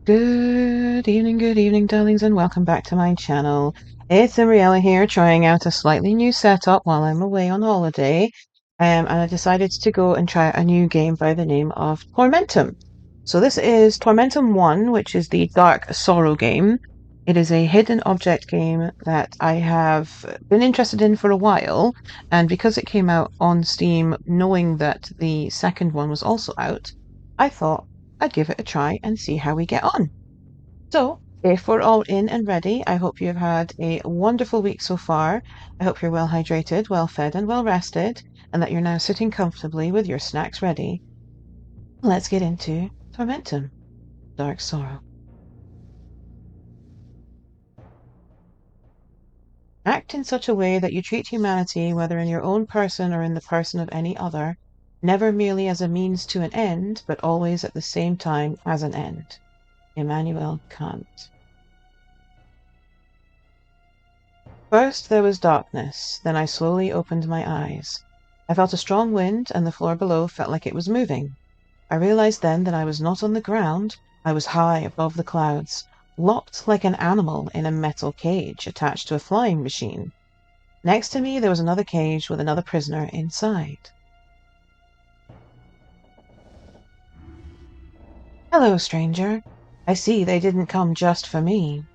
Good evening, darlings, and welcome back to my channel. It's Emriella here, trying out a slightly new setup while I'm away on holiday, and I decided to go and try a new game by the name of Tormentum. So this is Tormentum 1, which is the Dark Sorrow game. It is a hidden object game that I have been interested in for a while, and because it came out on Steam, knowing that the second one was also out, I thought I'd give it a try and see how we get on. So, if we're all in and ready, I hope you've had a wonderful week so far. I hope you're well hydrated, well fed, and well rested, and that you're now sitting comfortably with your snacks ready. Let's get into Tormentum, Dark Sorrow. Act in such a way that you treat humanity, whether in your own person or in the person of any other, never merely as a means to an end, but always at the same time as an end. Immanuel Kant. First there was darkness, then I slowly opened my eyes. I felt a strong wind, and the floor below felt like it was moving. I realized then that I was not on the ground, I was high above the clouds, locked like an animal in a metal cage attached to a flying machine. Next to me there was another cage with another prisoner inside. Hello, stranger. I see they didn't come just for me.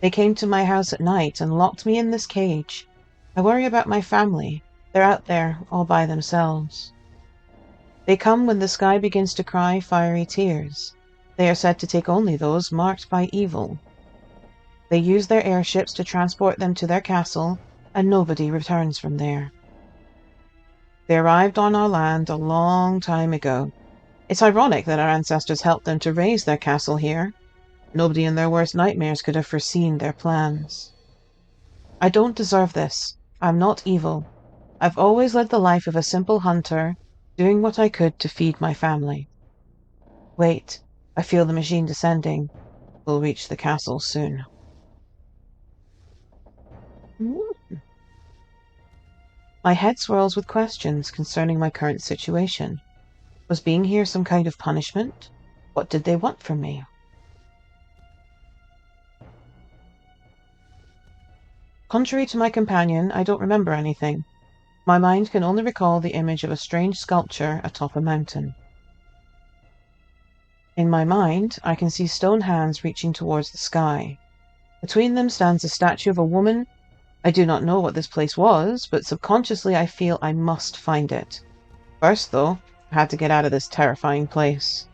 They came to my house at night and locked me in this cage. I worry about my family. They're out there, all by themselves. They come when the sky begins to cry fiery tears. They are said to take only those marked by evil. They use their airships to transport them to their castle, and nobody returns from there. They arrived on our land a long time ago. It's ironic that our ancestors helped them to raise their castle here. Nobody in their worst nightmares could have foreseen their plans. I don't deserve this. I'm not evil. I've always led the life of a simple hunter, doing what I could to feed my family. Wait, I feel the machine descending. We'll reach the castle soon. My head swirls with questions concerning my current situation. Was being here some kind of punishment? What did they want from me? Contrary to my companion, I don't remember anything. My mind can only recall the image of a strange sculpture atop a mountain. In my mind, I can see stone hands reaching towards the sky. Between them stands a statue of a woman. I do not know what this place was, but subconsciously I feel I must find it. First, though, I had to get out of this terrifying place.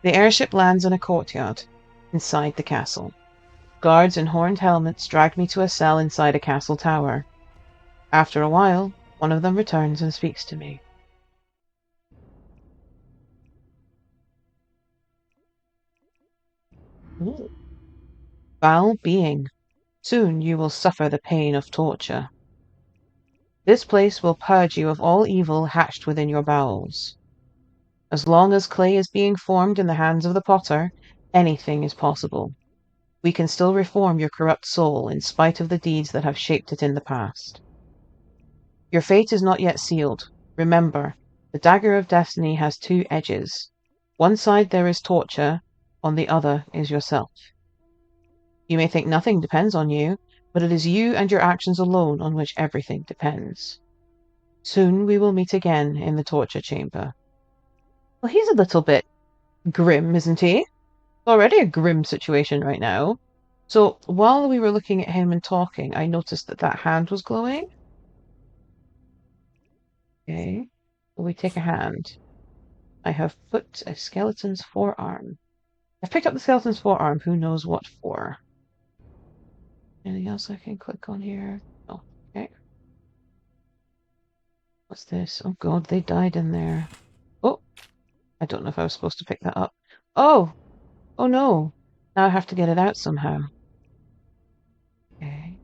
The airship lands in a courtyard, inside the castle. Guards in horned helmets drag me to a cell inside a castle tower. After a while, one of them returns and speaks to me. Ooh. Foul being, soon you will suffer the pain of torture. This place will purge you of all evil hatched within your bowels. As long as clay is being formed in the hands of the potter, anything is possible. We can still reform your corrupt soul in spite of the deeds that have shaped it in the past. Your fate is not yet sealed. Remember, the dagger of destiny has two edges. One side there is torture, on the other is yourself. You may think nothing depends on you, but it is you and your actions alone on which everything depends. Soon we will meet again in the torture chamber. Well, he's a little bit grim, isn't he? Already a grim situation right now. So while we were looking at him and talking, I noticed that that hand was glowing. Okay, will we take a hand? I have put a skeleton's forearm. I've picked up the skeleton's forearm, who knows what for. Anything else I can click on here? Oh, okay. What's this? Oh god, they died in there. Oh, I don't know if I was supposed to pick that up. Oh! Oh no! Now I have to get it out somehow. Okay.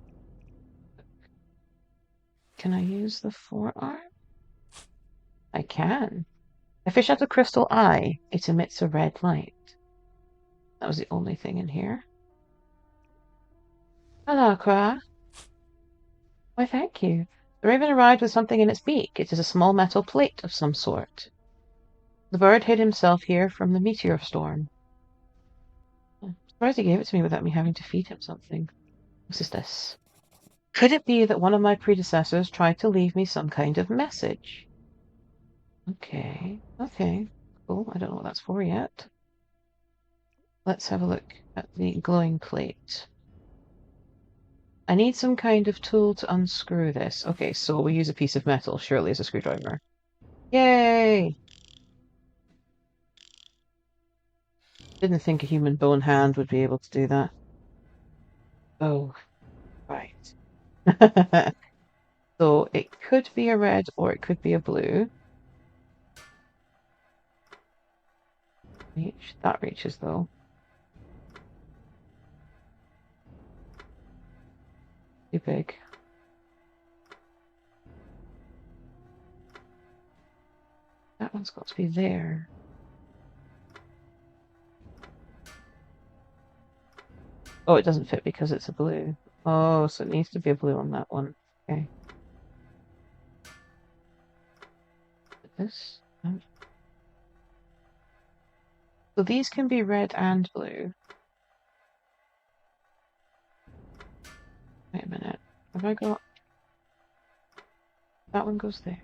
Can I use the forearm? I can. A fish has a crystal eye. It emits a red light. That was the only thing in here. Hello, Cra. Why, thank you. The raven arrived with something in its beak. It is a small metal plate of some sort. The bird hid himself here from the meteor storm. I'm surprised he gave it to me without me having to feed him something. What is this? Could it be that one of my predecessors tried to leave me some kind of message? Okay, cool. I don't know what that's for yet. Let's have a look at the glowing plate. I need some kind of tool to unscrew this. Okay, so we use a piece of metal, surely as a screwdriver. Yay! Didn't think a human bone hand would be able to do that. Oh, right. So it could be a red or it could be a blue. That reaches though. Too big. That one's got to be there. Oh, it doesn't fit because it's a blue. Oh, so it needs to be a blue on that one. Okay. This. So these can be red and blue. Wait a minute. Have I got... That one goes there.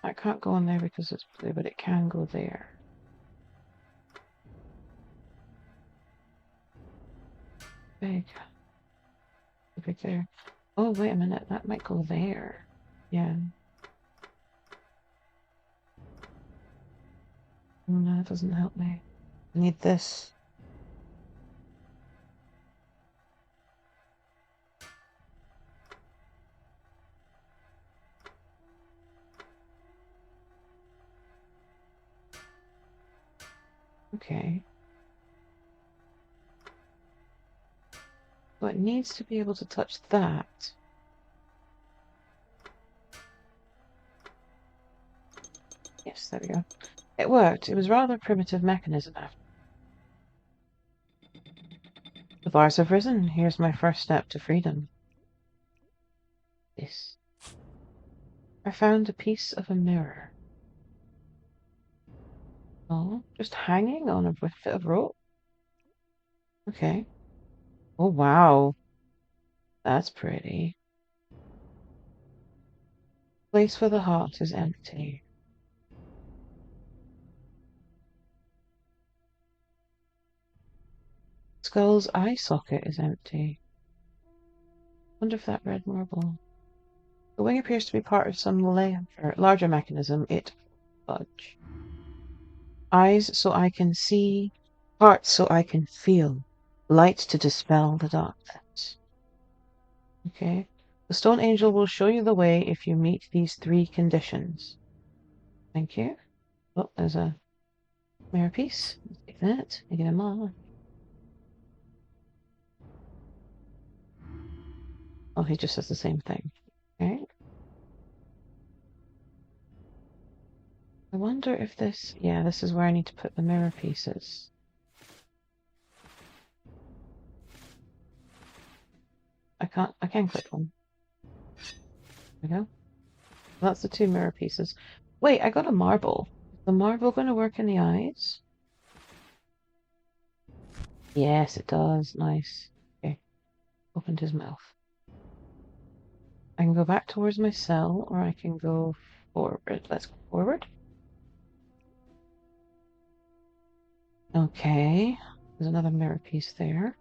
That can't go on there because it's blue, but it can go there. Big. Big there. Oh, wait a minute. That might go there. Yeah. No, that doesn't help me. I need this. Okay. So it needs to be able to touch that. Yes, there we go. It worked. It was a rather primitive mechanism after. The bars have risen. Here's my first step to freedom. This. I found a piece of a mirror. Oh, just hanging on a bit of rope? Okay. Oh, wow. That's pretty. Place for the heart is empty. Skull's eye socket is empty. Wonder if that red marble... The wing appears to be part of some larger mechanism. It fudge. Eyes so I can see, heart so I can feel, light to dispel the darkness. Okay. The stone angel will show you the way if you meet these 3 conditions. Thank you. Oh, there's a mirror piece. Take that. Take them all. Oh, he just says the same thing. Okay. I wonder if this... Yeah, this is where I need to put the mirror pieces. I can click one. There we go. That's the 2 mirror pieces. Wait, I got a marble. Is the marble going to work in the eyes? Yes, it does. Nice. Okay. Opened his mouth. I can go back towards my cell, or I can go forward. Let's go forward. Okay. There's another mirror piece there.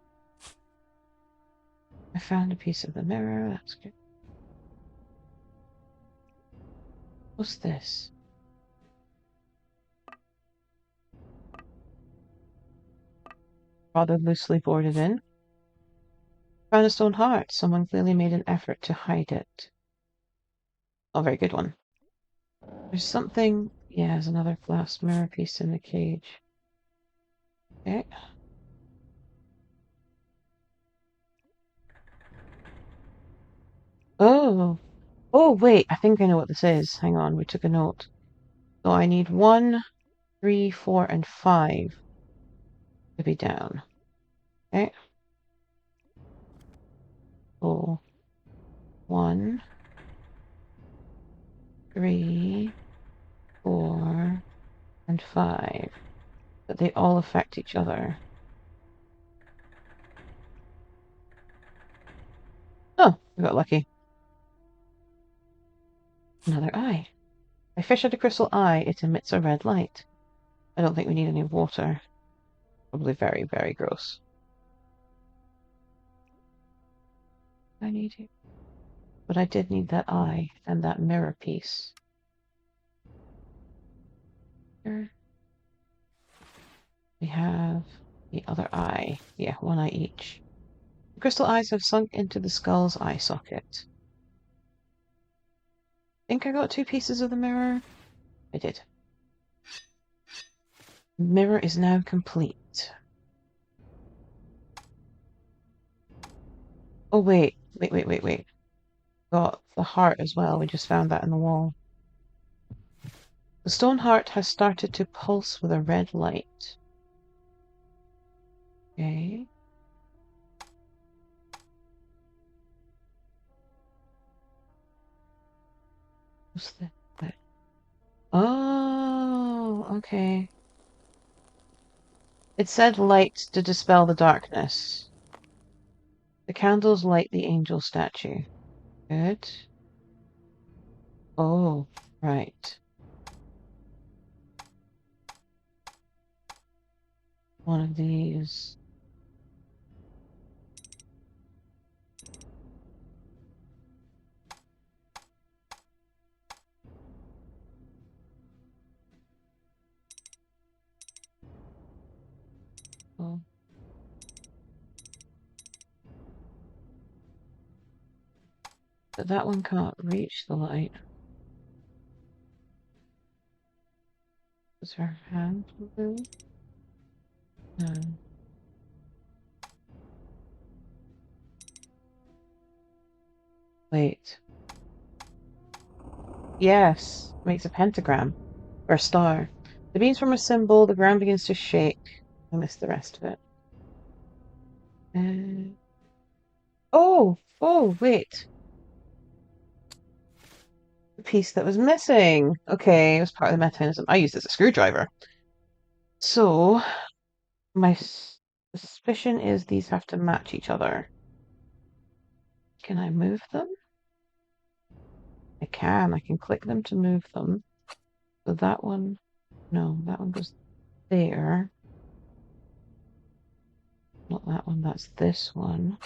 I found a piece of the mirror. That's good. What's this? Rather loosely boarded in. Found a stone heart. Someone clearly made an effort to hide it. Oh, very good one. There's something... Yeah, there's another glass mirror piece in the cage. Okay. Oh. Oh, wait. I think I know what this is. Hang on. We took a note. So I need 1, 3, 4, and 5 to be down. Okay. So 1, 3, 4, and 5. But they all affect each other. Oh, we got lucky. Another eye. I fish at a crystal eye, it emits a red light. I don't think we need any water. Probably very, very gross. I need it. But I did need that eye and that mirror piece. Here. We have the other eye. Yeah, one eye each. The crystal eyes have sunk into the skull's eye socket. Think I got 2 pieces of the mirror? I did. Mirror is now complete. Oh, wait. Got the heart as well. We just found that in the wall. The stone heart has started to pulse with a red light. Okay. What's that? Oh, okay. It said light to dispel the darkness. The candles light the angel statue. Good. Oh, right. One of these. Oh. But that one can't reach the light. Is her hand blue? No. Wait. Yes. Makes a pentagram. Or a star. The beams form a symbol, the ground begins to shake. I missed the rest of it. Oh, wait. The piece that was missing. Okay, it was part of the mechanism. I used it as a screwdriver. So, my suspicion is these have to match each other. Can I move them? I can click them to move them. So that one, no, that one goes there. Not that one, that's this one.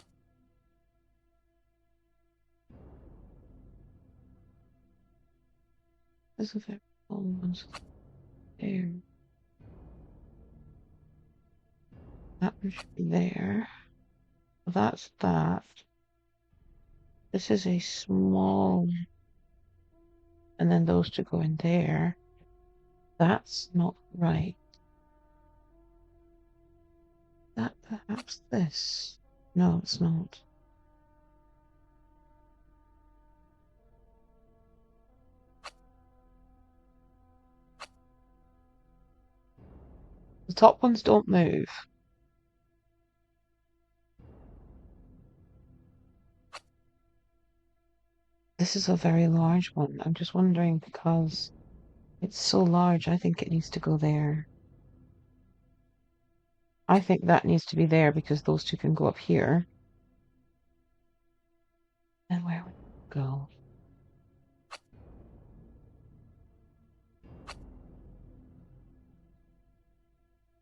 This is all ones there. That one should be there. Well, that's that. This is a small, and then those two go in there. That's not right. That perhaps this? No, it's not. The top ones don't move. This is a very large one. I'm just wondering because it's so large, I think it needs to go there. I think that needs to be there because those two can go up here. And where would it go?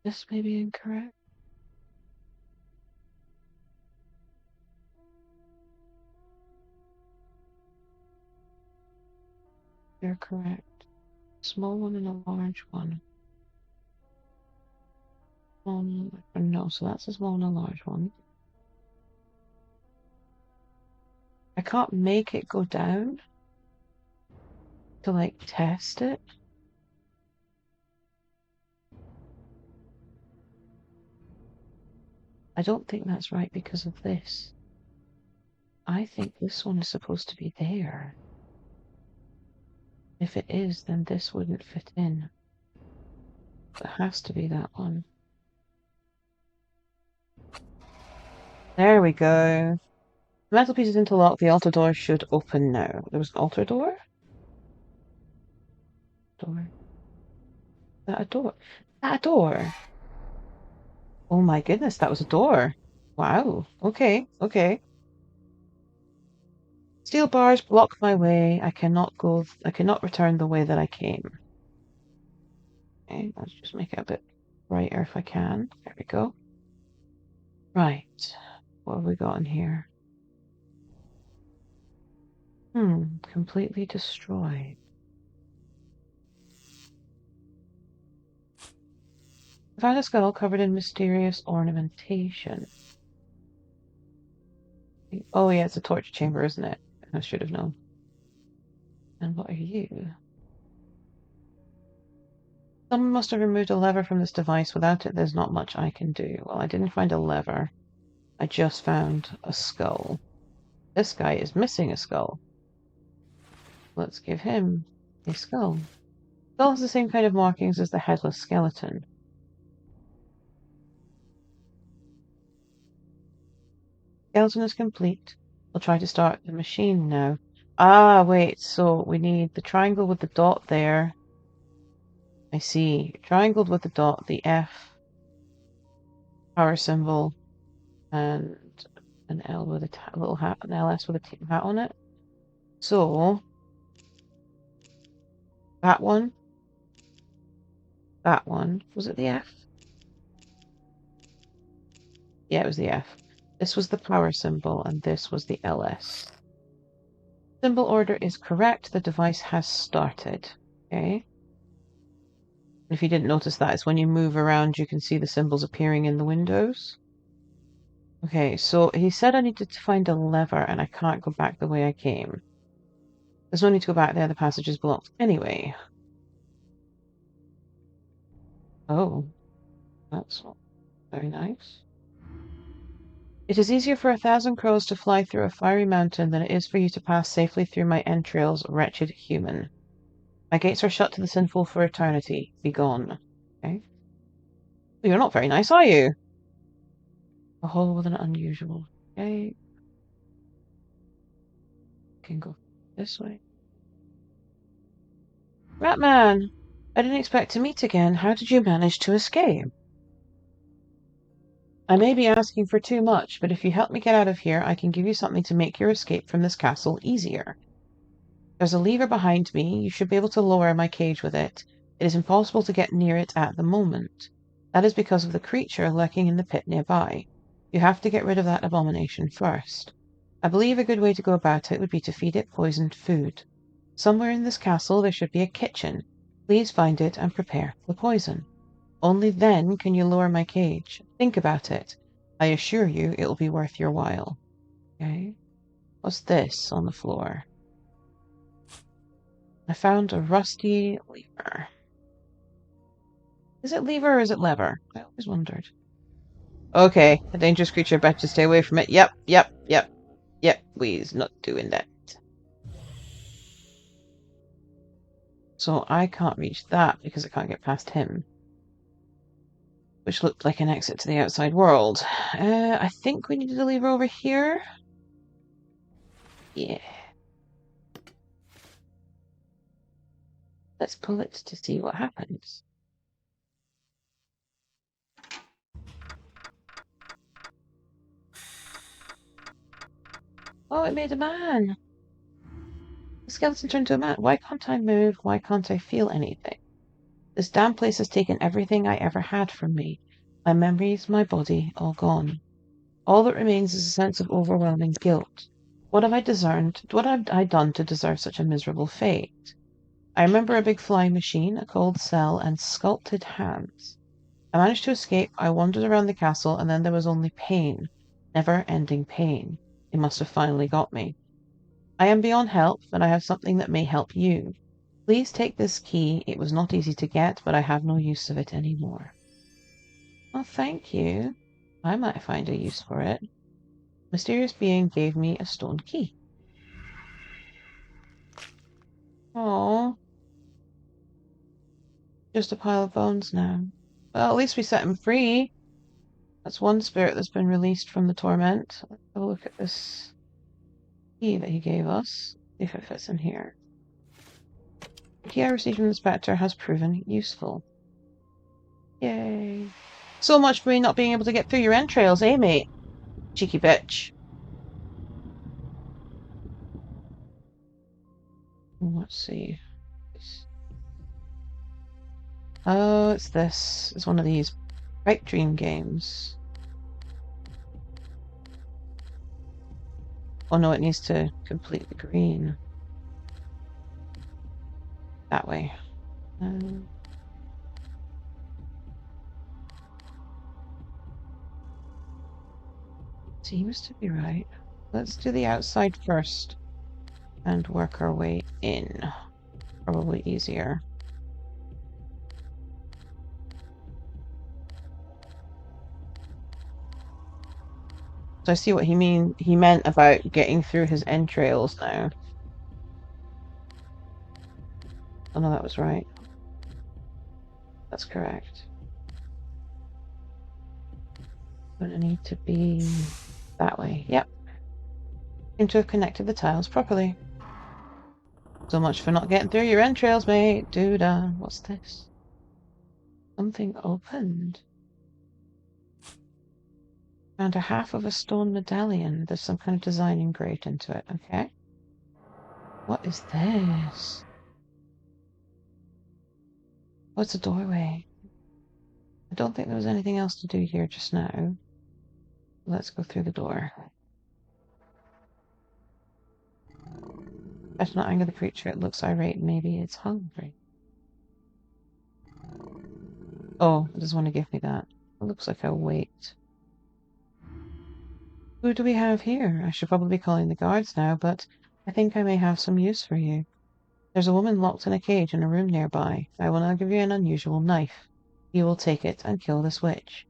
This may be incorrect. You're correct. Small one and a large one. Small one, no, so that's a small and a large one. I can't make it go down to like test it. I don't think that's right because of this. I think this one is supposed to be there. If it is, then this wouldn't fit in. It has to be that one. There we go. The metal piece is interlocked. The altar door should open now. There was an altar door? Door. That a door? That a door? Oh my goodness, that was a door. Wow. Okay, okay. Steel bars block my way. I cannot return the way that I came. Okay, let's just make it a bit brighter if I can. There we go. Right. What have we got in here? Completely destroyed. I found a skull covered in mysterious ornamentation. Oh yeah, it's a torture chamber, isn't it? I should have known. And what are you? Someone must have removed a lever from this device. Without it, there's not much I can do. Well, I didn't find a lever. I just found a skull. This guy is missing a skull. Let's give him a skull. Skull has the same kind of markings as the headless skeleton. Skeleton is complete. We'll try to start the machine now. Ah, wait, so we need the triangle with the dot there. I see. Triangle with the dot, the F, power symbol, and an L with a little hat, an LS with a hat on it. So, that one, was it the F? Yeah, it was the F. This was the power symbol, and this was the LS. Symbol order is correct. The device has started. Okay. If you didn't notice that, it's when you move around, you can see the symbols appearing in the windows. Okay, so he said I needed to find a lever, and I can't go back the way I came. There's no need to go back there, the passage is blocked anyway. Oh, that's not very nice. It is easier for 1,000 crows to fly through a fiery mountain than it is for you to pass safely through my entrails, wretched human. My gates are shut to the sinful for eternity. Be gone. Okay. Well, you're not very nice, are you? A hole with an unusual shape. Can go this way. Ratman! I didn't expect to meet again. How did you manage to escape? I may be asking for too much, but if you help me get out of here, I can give you something to make your escape from this castle easier. There's a lever behind me. You should be able to lower my cage with it. It is impossible to get near it at the moment. That is because of the creature lurking in the pit nearby. You have to get rid of that abomination first. I believe a good way to go about it would be to feed it poisoned food. Somewhere in this castle there should be a kitchen. Please find it and prepare the poison. Only then can you lower my cage. Think about it. I assure you it will be worth your while. Okay. What's this on the floor? I found a rusty lever. Is it lever or is it lever? I always wondered. Okay, a dangerous creature, better stay away from it. Yep, we's not doing that. So I can't reach that because I can't get past him. Which looked like an exit to the outside world. I think we needed a lever over here. Yeah. Let's pull it to see what happens. Oh, it made a man. The skeleton turned to a man. Why can't I move? Why can't I feel anything? This damn place has taken everything I ever had from me. My memories, my body, all gone. All that remains is a sense of overwhelming guilt. What have I deserved? What have I done to deserve such a miserable fate? I remember a big flying machine, a cold cell, and sculpted hands. I managed to escape. I wandered around the castle, and then there was only pain. Never-ending pain. It must have finally got me. I am beyond help, but I have something that may help you. Please take this key. It was not easy to get, but I have no use of it anymore. Oh, thank you. I might find a use for it. Mysterious being gave me a stone key. Oh, just a pile of bones now. Well, at least we set him free. That's one spirit that's been released from the torment. Let's have a look at this key that he gave us. See if it fits in here. The key I received from the Spectre has proven useful. Yay. So much for me not being able to get through your entrails, eh, mate? Cheeky bitch. Let's see. Oh, it's this. It's one of these pipe dream games. Oh no, it needs to complete the green. That way. Seems to be right. Let's do the outside first and work our way in. Probably easier. So I see what he meant about getting through his entrails now. Oh no, that was right. That's correct. Gonna need to be that way. Yep. Seem to have connected the tiles properly. So much for not getting through your entrails, mate. Dude, what's this? Something opened. Found a half of a stone medallion. There's some kind of design engraved into it. Okay. What is this? Oh, it's a doorway. I don't think there was anything else to do here just now. Let's go through the door. Better not anger the creature. It looks irate. Maybe it's hungry. Oh, it doesn't want to give me that. It looks like a weight. Who do we have here? I should probably be calling the guards now, but I think I may have some use for you. There's a woman locked in a cage in a room nearby. I will now give you an unusual knife. You will take it and kill this witch.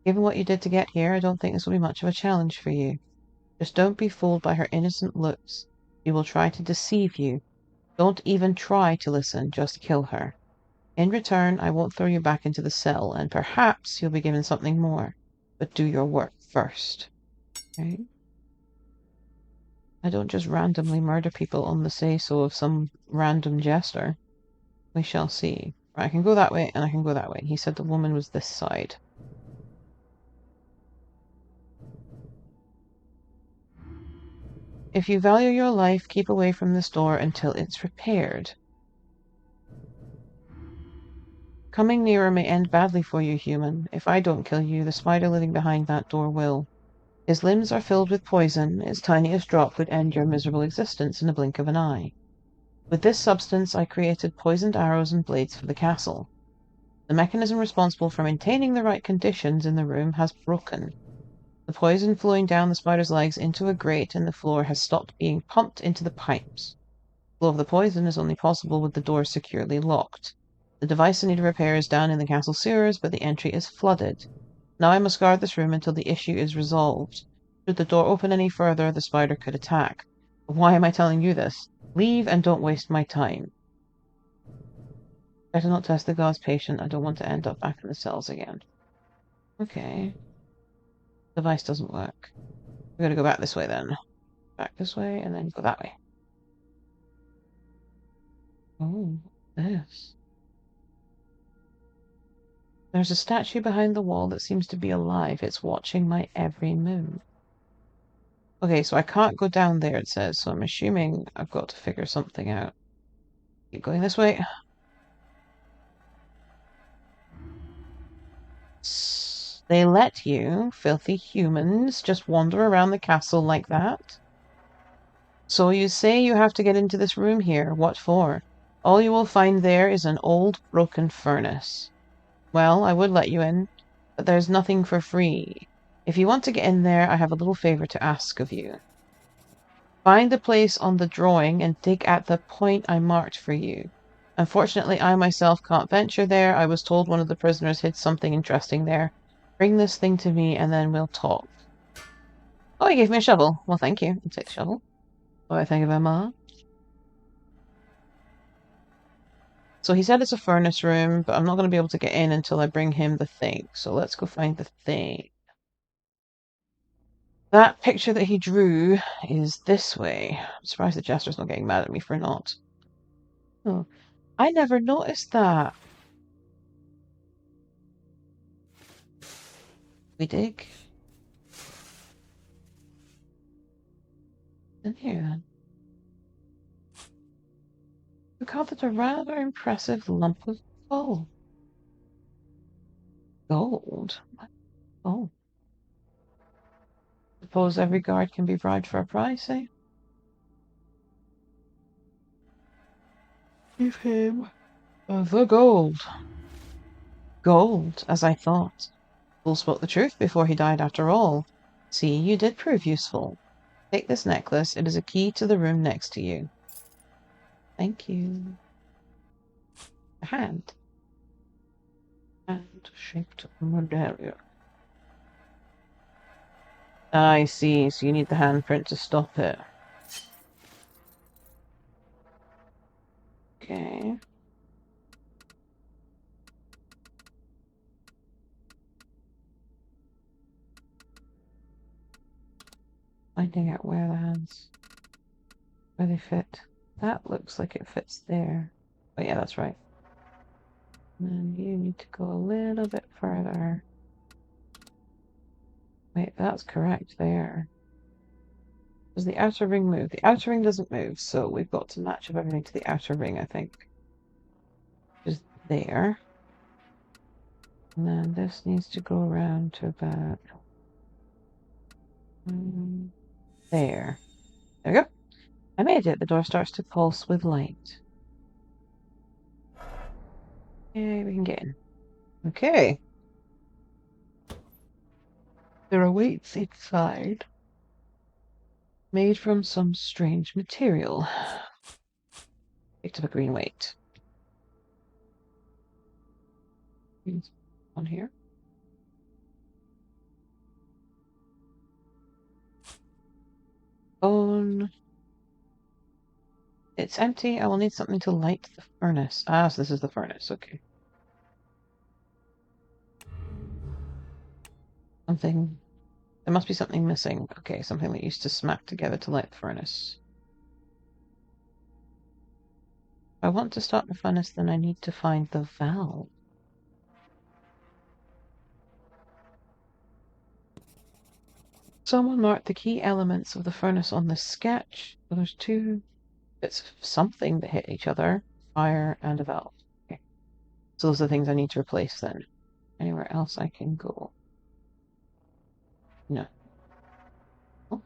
Given what you did to get here, I don't think this will be much of a challenge for you. Just don't be fooled by her innocent looks. She will try to deceive you. Don't even try to listen, just kill her. In return, I won't throw you back into the cell, and perhaps you'll be given something more. But do your work first. Okay? I don't just randomly murder people on the say-so of some random jester. We shall see. Right, I can go that way, and I can go that way. He said the woman was this side. If you value your life, keep away from this door until it's repaired. Coming nearer may end badly for you, human. If I don't kill you, the spider living behind that door will. His limbs are filled with poison. Its tiniest drop would end your miserable existence in a blink of an eye. With this substance, I created poisoned arrows and blades for the castle. The mechanism responsible for maintaining the right conditions in the room has broken. The poison flowing down the spider's legs into a grate in the floor has stopped being pumped into the pipes. The flow of the poison is only possible with the door securely locked. The device in need of repair is down in the castle sewers, but the entry is flooded. Now I must guard this room until the issue is resolved. Should the door open any further, the spider could attack. Why am I telling you this? Leave and don't waste my time. Better not test the god's patience. I don't want to end up back in the cells again. Okay. The device doesn't work. We're gonna go back this way then. Back this way and then go that way. Oh, this. There's a statue behind the wall that seems to be alive. It's watching my every move. Okay, so I can't go down there, it says, so I'm assuming I've got to figure something out. Keep going this way. They let you, filthy humans, just wander around the castle like that? So you say you have to get into this room here. What for? All you will find there is an old, broken furnace. Well, I would let you in, but there's nothing for free. If you want to get in there, I have a little favor to ask of you. Find the place on the drawing and dig at the point I marked for you. Unfortunately, I myself can't venture there. I was told one of the prisoners hid something interesting there. Bring this thing to me and then we'll talk. Oh, he gave me a shovel. Well, thank you. I'll take the shovel. What do I think of Emma? So he said it's a furnace room, but I'm not going to be able to get in until I bring him the thing. So let's go find the thing. That picture that he drew is this way. I'm surprised the jester's not getting mad at me for not. Oh, I never noticed that. We dig. In here then. We gathered a rather impressive lump of gold. Gold? Oh. Suppose every guard can be bribed for a price, eh? Give him the gold. Gold, as I thought. Fool spoke the truth before he died after all. See, you did prove useful. Take this necklace. It is a key to the room next to you. Thank you. A hand. Hand-shaped medallion. I see, so you need the handprint to stop it. Okay. Finding out where they fit. That looks like it fits there. Oh yeah, that's right. And then you need to go a little bit further. Wait, that's correct there. Does the outer ring move? The outer ring doesn't move, so we've got to match up everything to the outer ring, I think. Just there. And then this needs to go around to about... there. There we go. I made it. The door starts to pulse with light. Okay, we can get in. Okay. There are weights inside. Made from some strange material. Picked up a green weight. On here. Bone. It's empty. I will need something to light the furnace. Ah, so this is the furnace. Okay. Something. There must be something missing. Okay, something that used to smack together to light the furnace. If I want to start the furnace, then I need to find the valve. Someone marked the key elements of the furnace on the sketch. Well, there's two bits of something that hit each other. Fire and a valve. Okay. So those are the things I need to replace then. Anywhere else I can go? No. Oh.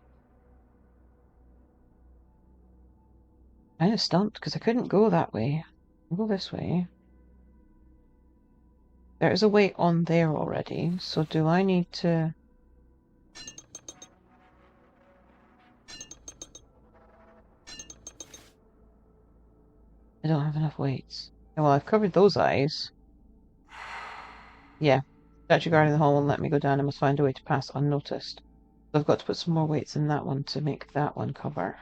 Kind of stumped because I couldn't go that way. I'll go this way. There is a weight on there already, so do I need to... I don't have enough weights. Well, I've covered those eyes. Yeah. Statue guarding the hall won't let me go down. I must find a way to pass unnoticed. So I've got to put some more weights in that one to make that one cover.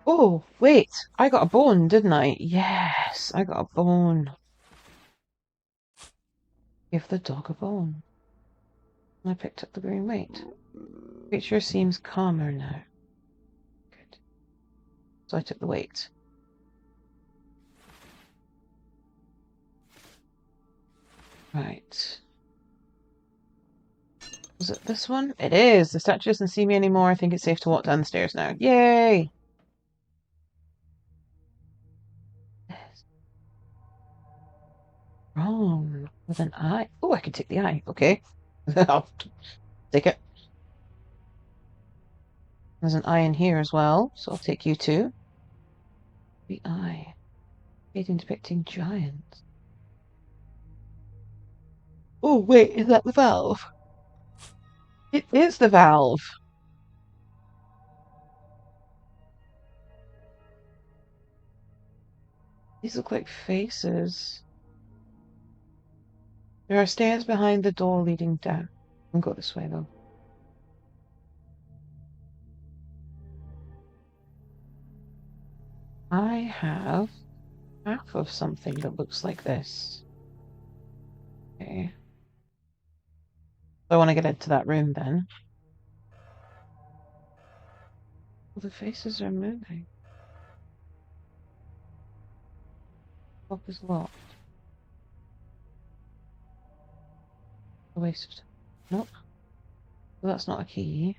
Oh, wait. I got a bone, didn't I? Yes, I got a bone. Give the dog a bone. I picked up the green weight. Creature seems calmer now. Good. So I took the weight. Right. Was it this one? It is! The statue doesn't see me anymore. I think it's safe to walk down the stairs now. Yay! Yes. Wrong. With an eye. Oh, I can take the eye. Okay. I'll take it. There's an eye in here as well, so I'll take you too. The eye. Painting depicting giants. Oh, wait, is that the valve? It is the valve! These look like faces. There are stairs behind the door leading down. I'll go this way, though. I have half of something that looks like this. Okay. So I want to get into that room then. Well, the faces are moving. Lock is locked. A waste of time. Nope. Well, that's not a key.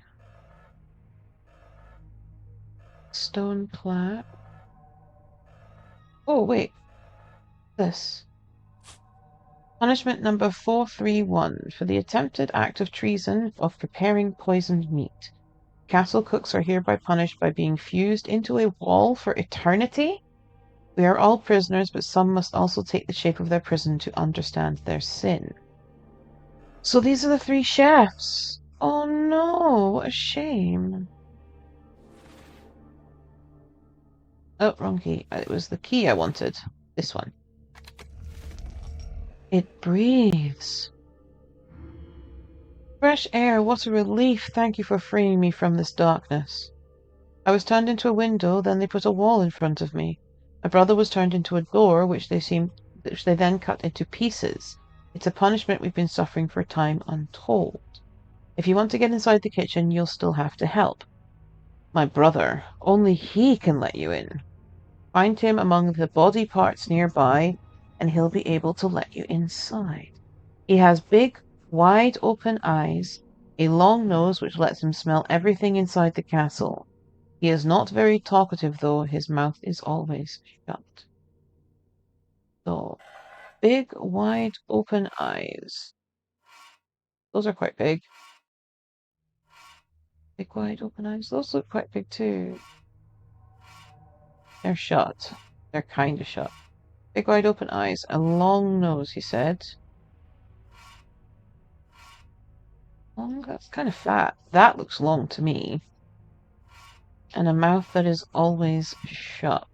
Stone plaque. Oh, wait. This. Punishment number 431 for the attempted act of treason of preparing poisoned meat. Castle cooks are hereby punished by being fused into a wall for eternity. We are all prisoners, but some must also take the shape of their prison to understand their sin. So these are the 3 chefs. Oh no, what a shame. Oh, wrong key. It was the key I wanted. This one. It breathes. Fresh air, what a relief. Thank you for freeing me from this darkness. I was turned into a window, then they put a wall in front of me. My brother was turned into a door, which they then cut into pieces. It's a punishment we've been suffering for time untold. If you want to get inside the kitchen, you'll still have to help. My brother, only he can let you in. Find him among the body parts nearby, and he'll be able to let you inside. He has big, wide open eyes, a long nose which lets him smell everything inside the castle. He is not very talkative, though. His mouth is always shut. So, big, wide open eyes. Those are quite big. Big, wide open eyes. Those look quite big, too. They're shut. They're kind of shut. Big, wide open eyes. A long nose, he said. Long? That's kind of fat. That looks long to me. And a mouth that is always shut.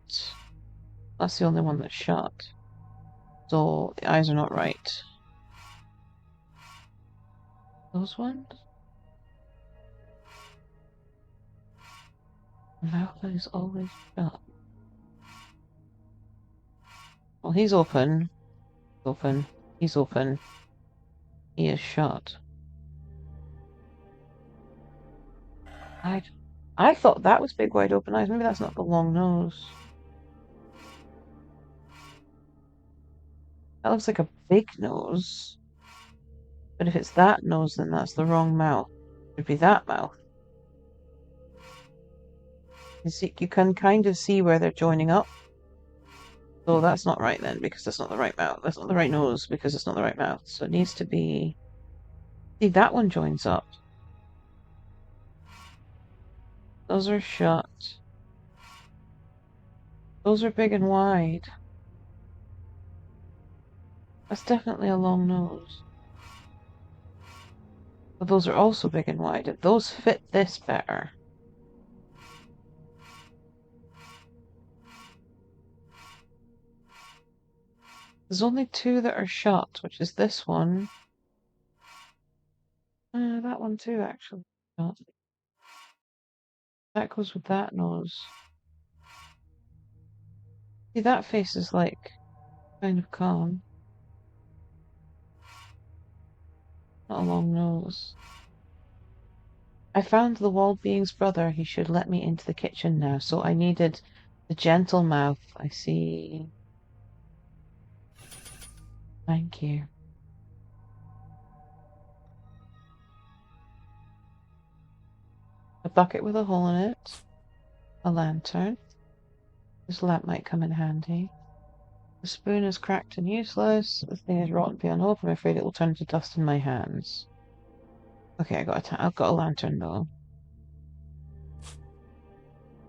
That's the only one that's shut. So the eyes are not right. Those ones? A mouth that is always shut. Well, he's open. Open. He's open. He is shut. I thought that was big, wide open eyes. Maybe that's not the long nose. That looks like a big nose. But if it's that nose, then that's the wrong mouth. It would be that mouth. You can kind of see where they're joining up. So that's not right then, because that's not the right mouth. That's not the right nose, because it's not the right mouth. So it needs to be... See, that one joins up. Those are shut. Those are big and wide. That's definitely a long nose. But those are also big and wide. Those fit this better. There's only 2 that are shut, which is this one. That one too, actually. Shut. That goes with that nose. See, that face is like kind of calm. Not a long nose. I found the walled being's brother. He should let me into the kitchen now. So I needed the gentle mouth. I see. Thank you. A bucket with a hole in it. A lantern. This lamp might come in handy. The spoon is cracked and useless. The thing is rotten beyond hope. I'm afraid it will turn to dust in my hands. Okay, I've got a lantern though.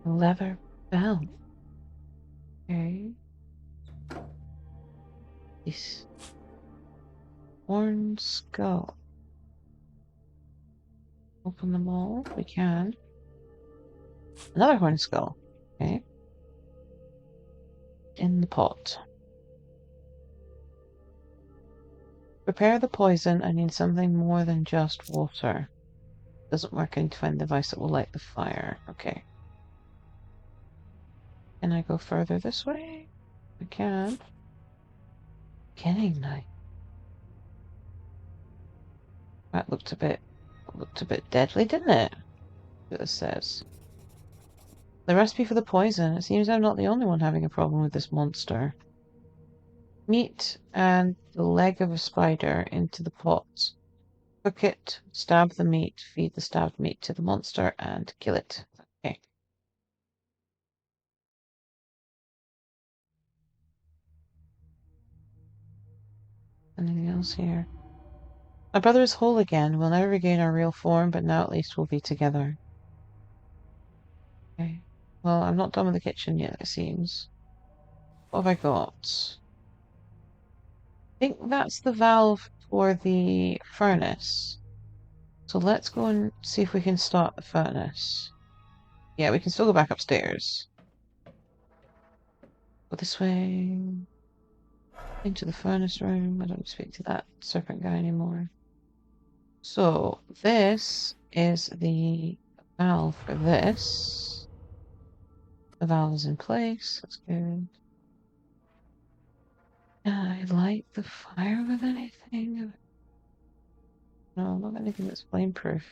A leather belt. Okay. This horn skull. Open them all if we can. Another horn skull. Okay. In the pot. Prepare the poison. I need something more than just water. Doesn't work. I need to find the device that will light the fire. Okay. Can I go further this way? I can. Killing knife. That looked a bit deadly, didn't it? What this says. The recipe for the poison. It seems I'm not the only one having a problem with this monster. Meat and the leg of a spider into the pot. Cook it, stab the meat, feed the stabbed meat to the monster, and kill it. Okay. Anything else here? My brother is whole again. We'll never regain our real form, but now at least we'll be together. Okay. Well, I'm not done with the kitchen yet, it seems. What have I got? I think that's the valve for the furnace. So let's go and see if we can start the furnace. Yeah, we can still go back upstairs. Go this way. Into the furnace room. I don't speak to that serpent guy anymore. So, this is the valve for this. The valve is in place. That's good. I light the fire with anything? No, not anything that's flame-proof.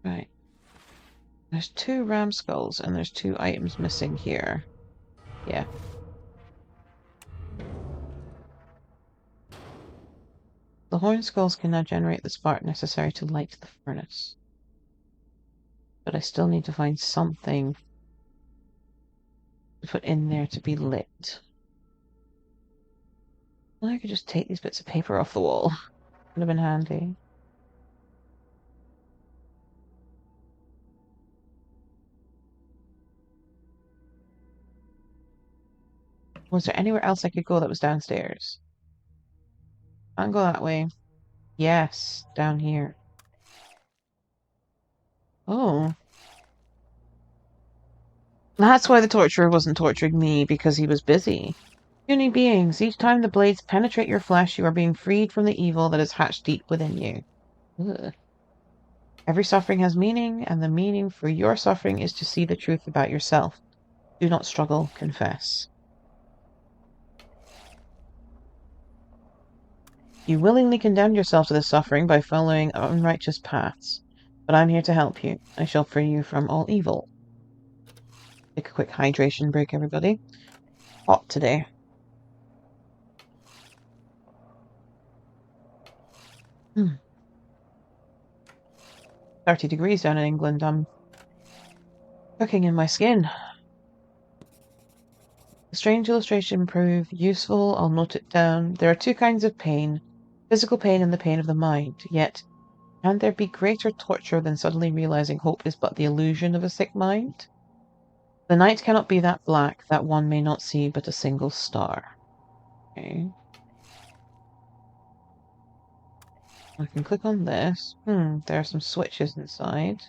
Right. There's 2 ram skulls, and there's 2 items missing here. Yeah. The horn skulls can now generate the spark necessary to light the furnace. But I still need to find something to put in there to be lit. Well, I could just take these bits of paper off the wall. Would have been handy. Was there anywhere else I could go that was downstairs? Can't go that way. Yes, down here. Oh. That's why the torturer wasn't torturing me, because he was busy. Puny beings, each time the blades penetrate your flesh, you are being freed from the evil that is hatched deep within you. Ugh. Every suffering has meaning, and the meaning for your suffering is to see the truth about yourself. Do not struggle, confess. You willingly condemned yourself to this suffering by following unrighteous paths, but I'm here to help you. I shall free you from all evil. Take a quick hydration break, everybody. Hot today. Hmm. 30 degrees down in England. I'm cooking in my skin. A strange illustration proved useful. I'll note it down. There are 2 kinds of pain. Physical pain and the pain of the mind. Yet, can there be greater torture than suddenly realizing hope is but the illusion of a sick mind? The night cannot be that black that one may not see but a single star. Okay. I can click on this. There are some switches inside.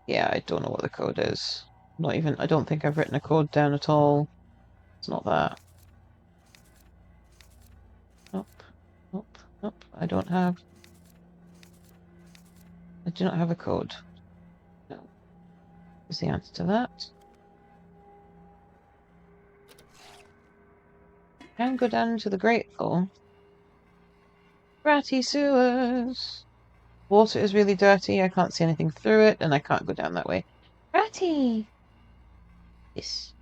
Yeah, I don't know what the code is. I don't think I've written a code down at all. It's not that. Nope, nope, nope. I do not have a code. No. Is the answer to that. Can go down into the grate though. Ratty sewers. Water is really dirty. I can't see anything through it, and I can't go down that way. Ratty! Yes.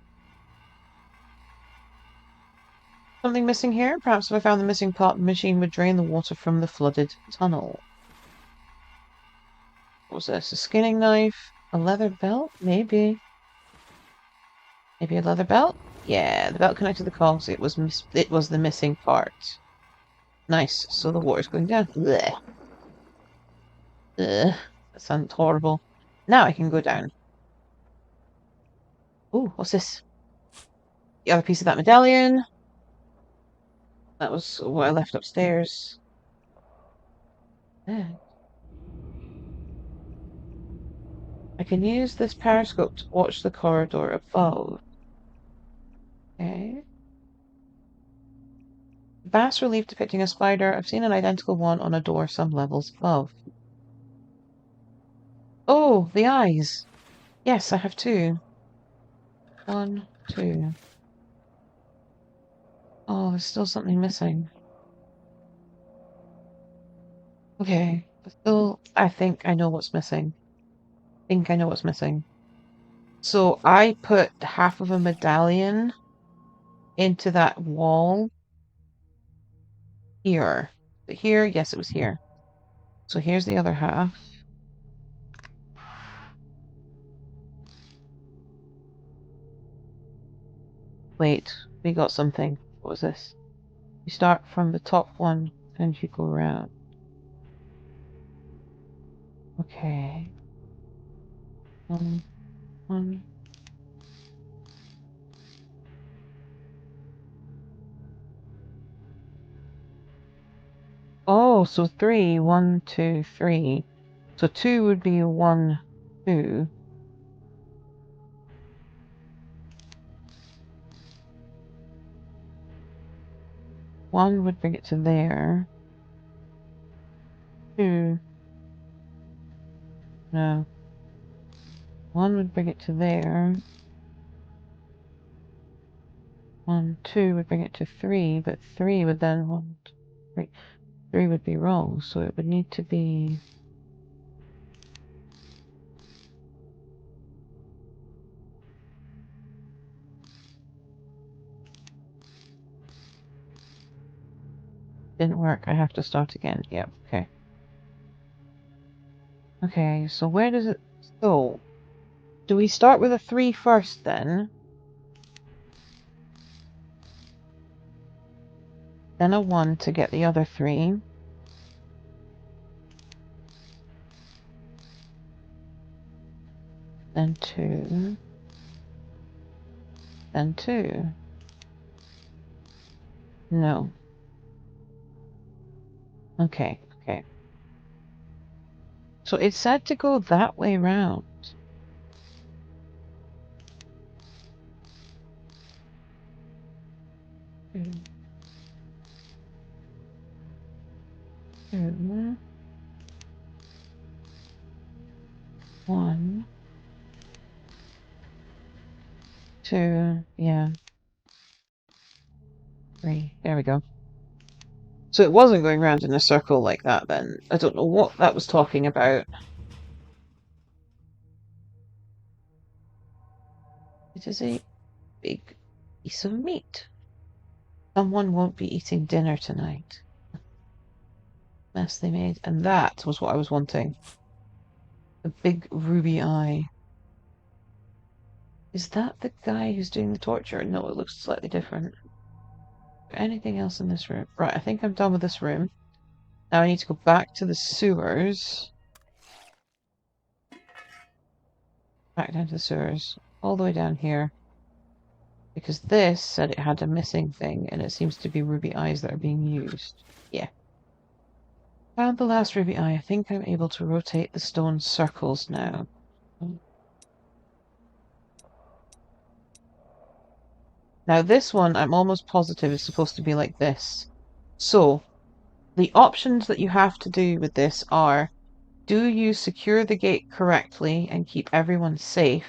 Something missing here? Perhaps if I found the missing part, the machine would drain the water from the flooded tunnel. What was this? A skinning knife? A leather belt? Maybe. Maybe a leather belt? Yeah, the belt connected the cogs. It was the missing part. Nice. So the water's going down. Blech. Ugh. That sounds horrible. Now I can go down. Ooh, what's this? The other piece of that medallion. That was what I left upstairs. Yeah. I can use this periscope to watch the corridor above. Okay. Bas relief depicting a spider. I've seen an identical one on a door some levels above. Oh, the eyes. Yes, I have 2. 1, 2. Oh, there's still something missing. Okay, but still, I think I know what's missing. So I put half of a medallion into that wall here. But here, yes, it was here. So here's the other half. Wait, we got something. What was this? You start from the top one and you go around. Okay. One. Oh, so 3, 1, 2, 3. So 2 would be 1, 2. One would bring it to there. 2. No. 1 would bring it to there. 1, 2 would bring it to 3, but 3 would then 1, 2, 3. 3 would be wrong, so it would need to be. Didn't work. I have to start again. Yep, okay. Okay, so where does it... So, do we start with a 3 first then? Then a 1 to get the other 3. Then 2. Then 2. No. Okay, okay. So it said to go that way round. Two. 2. 1. 2. Yeah. 3. There we go. So it wasn't going round in a circle like that then. I don't know what that was talking about. It is a big piece of meat. Someone won't be eating dinner tonight. Mess they made. And that was what I was wanting. The big ruby eye. Is that the guy who's doing the torture? No, it looks slightly different. Anything else in this room? Right, I think I'm done with this room. Now I need to go back to the sewers. Back down to the sewers. All the way down here. Because this said it had a missing thing, and it seems to be ruby eyes that are being used. Yeah. Found the last ruby eye. I think I'm able to rotate the stone circles now. Now this one, I'm almost positive is supposed to be like this. So, the options that you have to do with this are, do you secure the gate correctly and keep everyone safe?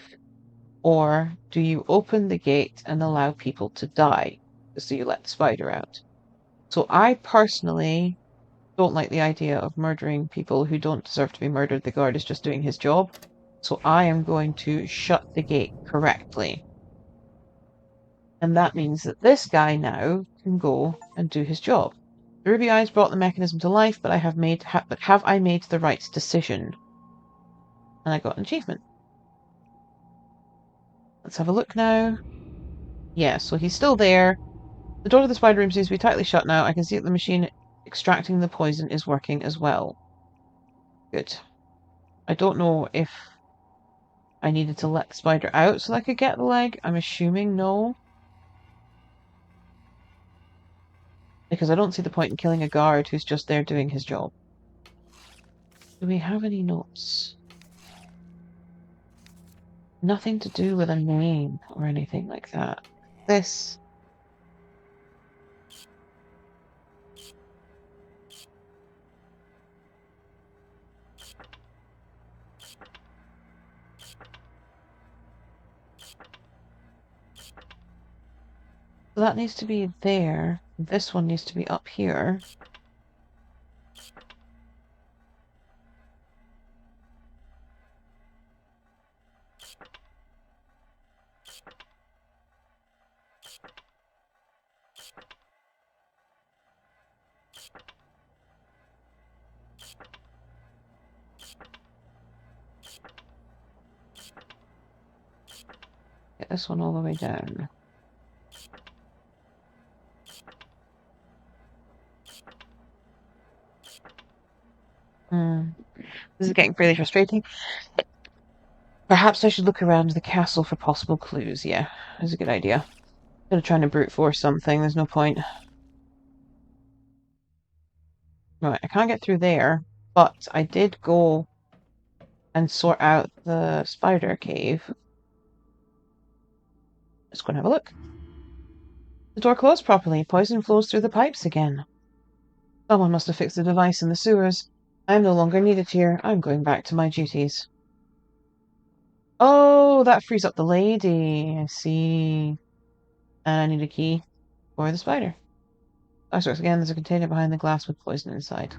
Or do you open the gate and allow people to die? So you let the spider out. So I personally don't like the idea of murdering people who don't deserve to be murdered. The guard is just doing his job. So I am going to shut the gate correctly. And that means that this guy now can go and do his job. The ruby eyes brought the mechanism to life, but have I made the right decision? And I got an achievement. Let's have a look now. Yeah, so he's still there. The door to the spider room seems to be tightly shut now. I can see that the machine extracting the poison is working as well. Good. I don't know if I needed to let the spider out so that I could get the leg. I'm assuming no. Because I don't see the point in killing a guard who's just there doing his job. Do we have any notes? Nothing to do with a name or anything like that. This. So that needs to be there. This one needs to be up here. Get this one all the way down. This is getting pretty frustrating. Perhaps I should look around the castle for possible clues. Yeah, that's a good idea. Instead of trying to brute force something, there's no point. Right, I can't get through there, but I did go and sort out the spider cave. Let's go and have a look. The door closed properly. Poison flows through the pipes again. Someone must have fixed the device in the sewers. I am no longer needed here. I'm going back to my duties. Oh, that frees up the lady. I see. And I need a key for the spider. Again, there's a container behind the glass with poison inside.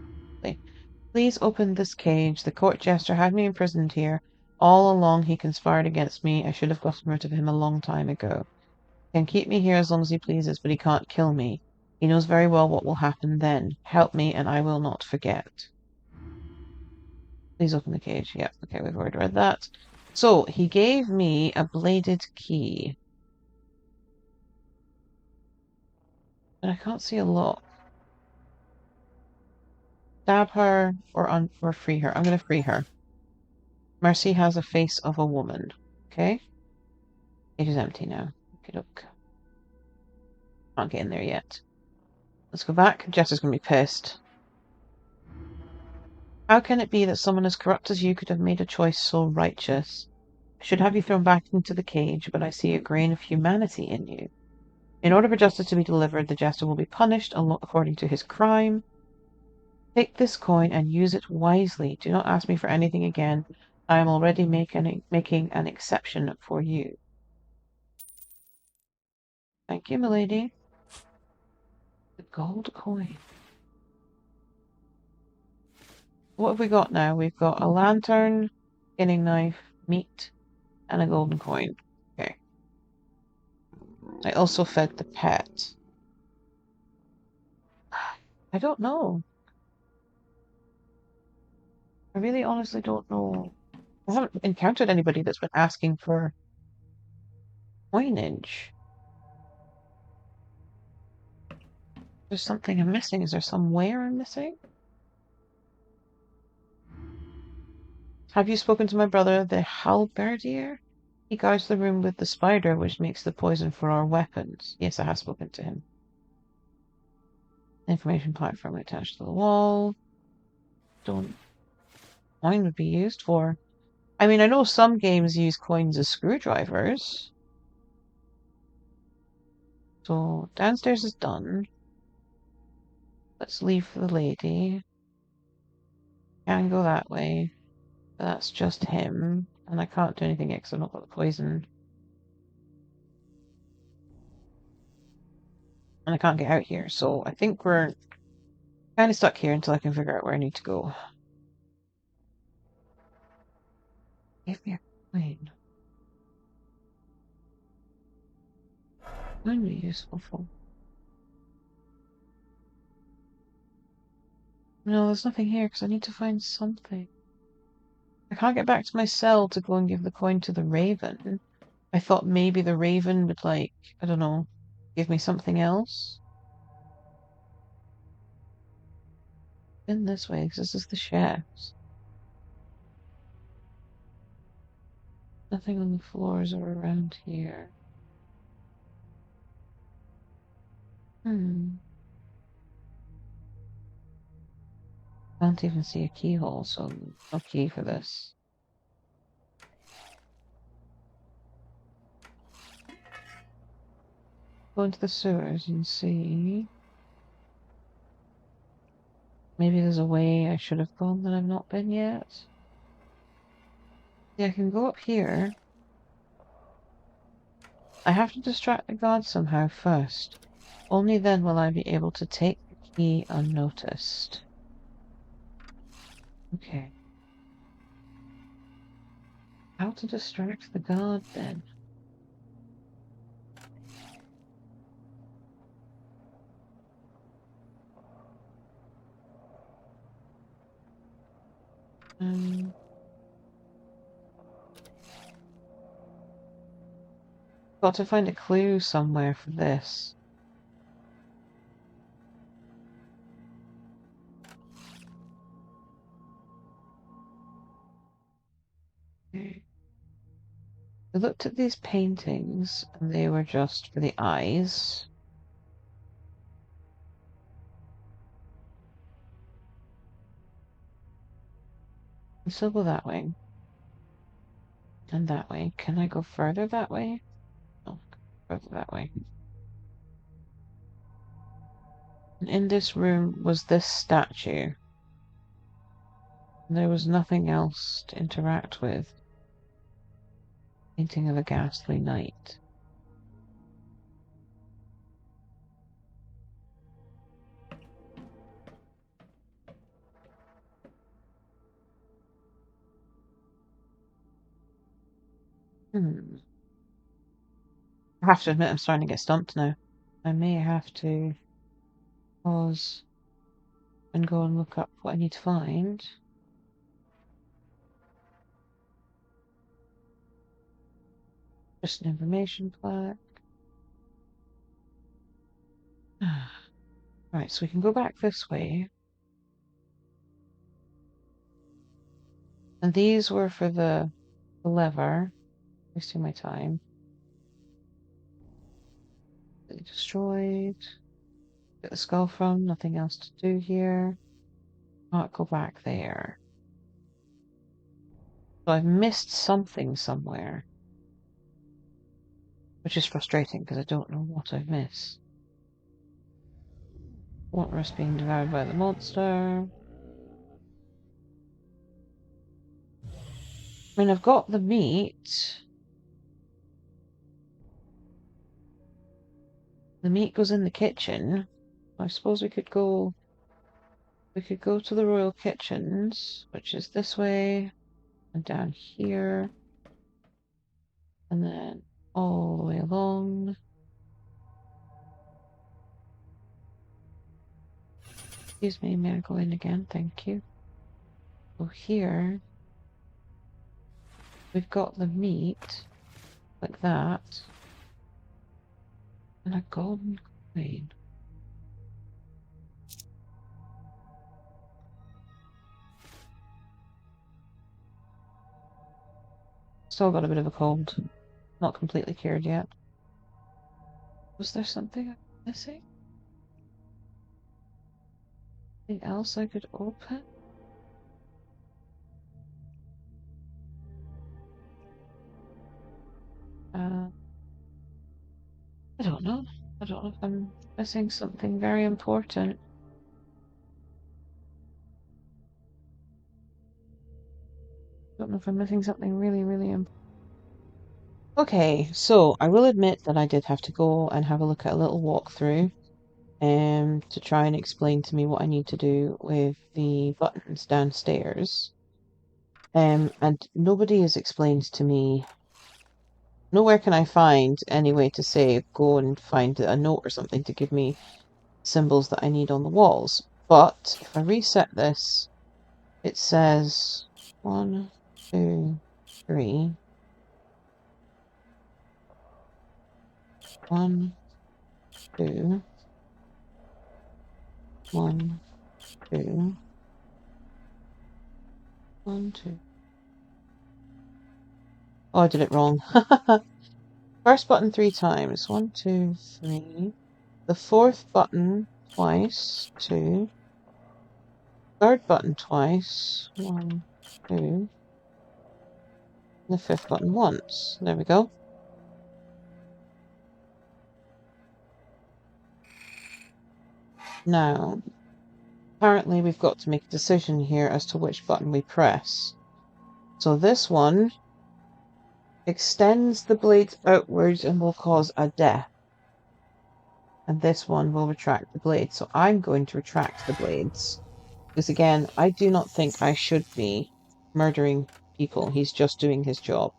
Please open this cage. The court jester had me imprisoned here. All along he conspired against me. I should have gotten rid of him a long time ago. He can keep me here as long as he pleases, but he can't kill me. He knows very well what will happen then. Help me, and I will not forget. Please open the cage. Yep, okay, we've already read that. So, he gave me a bladed key. But I can't see a lock. Stab her or free her. I'm going to free her. Mercy has a face of a woman. Okay? It is empty now. Okay, look. Can't get in there yet. Let's go back. Jess is going to be pissed. How can it be that someone as corrupt as you could have made a choice so righteous? I should have you thrown back into the cage, but I see a grain of humanity in you. In order for justice to be delivered, the jester will be punished according to his crime. Take this coin and use it wisely. Do not ask me for anything again. I am already making an exception for you. Thank you, milady. The gold coin. What have we got now? We've got a lantern, skinning knife, meat, and a golden coin. Okay. I also fed the pet. I don't know. I really honestly don't know. I haven't encountered anybody that's been asking for coinage. There's something I'm missing. Is there somewhere I'm missing? Have you spoken to my brother, the halberdier? He guards the room with the spider, which makes the poison for our weapons. Yes, I have spoken to him. Information platform attached to the wall. Don't coin would be used for. I mean, I know some games use coins as screwdrivers. So downstairs is done. Let's leave for the lady. Can go that way. But that's just him. And I can't do anything because I've not got the poison. And I can't get out here. So I think we're kind of stuck here until I can figure out where I need to go. Give me a coin. What would be useful for? No, there's nothing here because I need to find something. I can't get back to my cell to go and give the coin to the raven. I thought maybe the raven would, like, I don't know, give me something else. In this way, because this is the chef's. Nothing on the floors or around here. Can't even see a keyhole, so no key for this. Go into the sewers and see. Maybe there's a way I should have gone that I've not been yet. Yeah, I can go up here. I have to distract the guard somehow first. Only then will I be able to take the key unnoticed. Okay. How to distract the guard then? Um, Got to find a clue somewhere for this. I looked at these paintings and they were just for the eyes. I'll still go that way. And that way. Can I go further that way? No, further that way. And in this room was this statue. There was nothing else to interact with. Painting of a ghastly night. I have to admit I'm starting to get stumped now. I may have to pause and go and look up what I need to find. Just an information plaque. Right, so we can go back this way. And these were for the lever. Wasting my time. Destroyed. Get the skull from. Nothing else to do here. Can't go back there. So I've missed something somewhere. Which is frustrating because I don't know what I've missed. What risk being devoured by the monster? I mean, I've got the meat. The meat goes in the kitchen. I suppose we could go to the royal kitchens, which is this way, and down here, and then all the way along. Excuse me, may I go in again? Thank you. So here, we've got the meat, like that, and a golden coin. Still got a bit of a cold. Not completely cured yet. Was there something I'm missing? Anything else I could open? I don't know. I don't know if I'm missing something very important. I don't know if I'm missing something really, really important. Okay, so I will admit that I did have to go and have a look at a little walkthrough to try and explain to me what I need to do with the buttons downstairs. And nobody has explained to me. Nowhere can I find any way to say go and find a note or something to give me symbols that I need on the walls. But if I reset this, it says 1, 2, 3. 1, 2. 1, 2. 1, 2. Oh, I did it wrong. First button 3 times. 1, 2, 3. The fourth button twice. 2. Third button twice. 1, 2. And the fifth button once. There we go. Now, apparently we've got to make a decision here as to which button we press. So this one extends the blades outwards and will cause a death. And this one will retract the blades. So I'm going to retract the blades. Because again, I do not think I should be murdering people. He's just doing his job.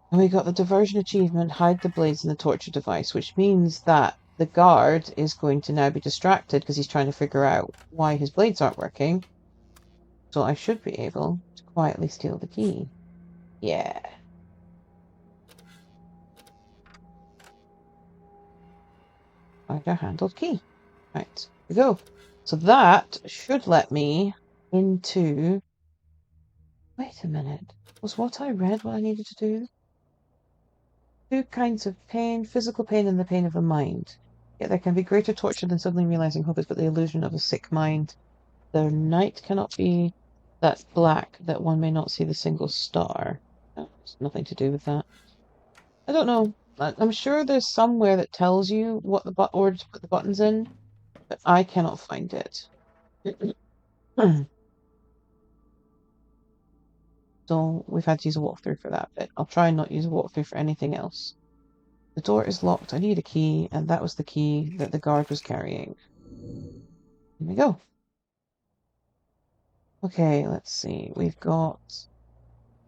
And we got the diversion achievement, hide the blades in the torture device, which means that the guard is going to now be distracted because he's trying to figure out why his blades aren't working. So I should be able to quietly steal the key. Yeah. spider-handled key. Right, here we go. So that should let me into... Wait a minute. Was what I read what I needed to do? Two kinds of pain, physical pain and the pain of the mind. Yet there can be greater torture than suddenly realizing hope is but the illusion of a sick mind. The night cannot be that black that one may not see the single star. It's nothing to do with that. I don't know. I'm sure there's somewhere that tells you what the order to put the buttons in, but I cannot find it. So we've had to use a walkthrough for that bit. I'll try and not use a walkthrough for anything else. The door is locked. I need a key, and that was the key that the guard was carrying. Here we go. Okay, let's see. We've got...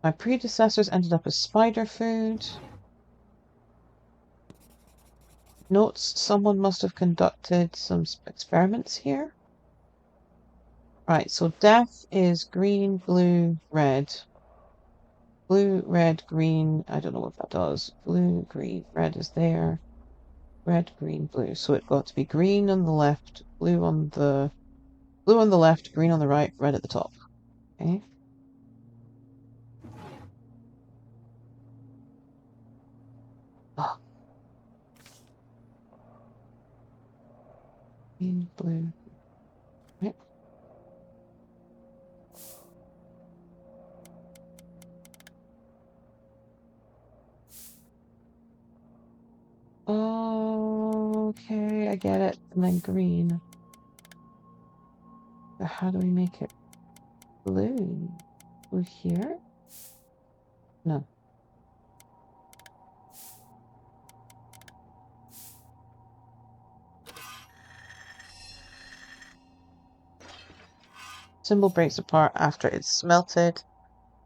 My predecessors ended up as spider food. Notes, someone must have conducted some experiments here. Right, so death is green, blue, red. Blue, red, green. I don't know what that does. Blue, green, red is there. Red, green, blue. So it's got to be green on the left, blue on the left, green on the right, red at the top. Okay. Oh. Green, blue. Right. Okay, I get it. And then green. But how do we make it blue? Blue here? No. Symbol breaks apart after it's smelted.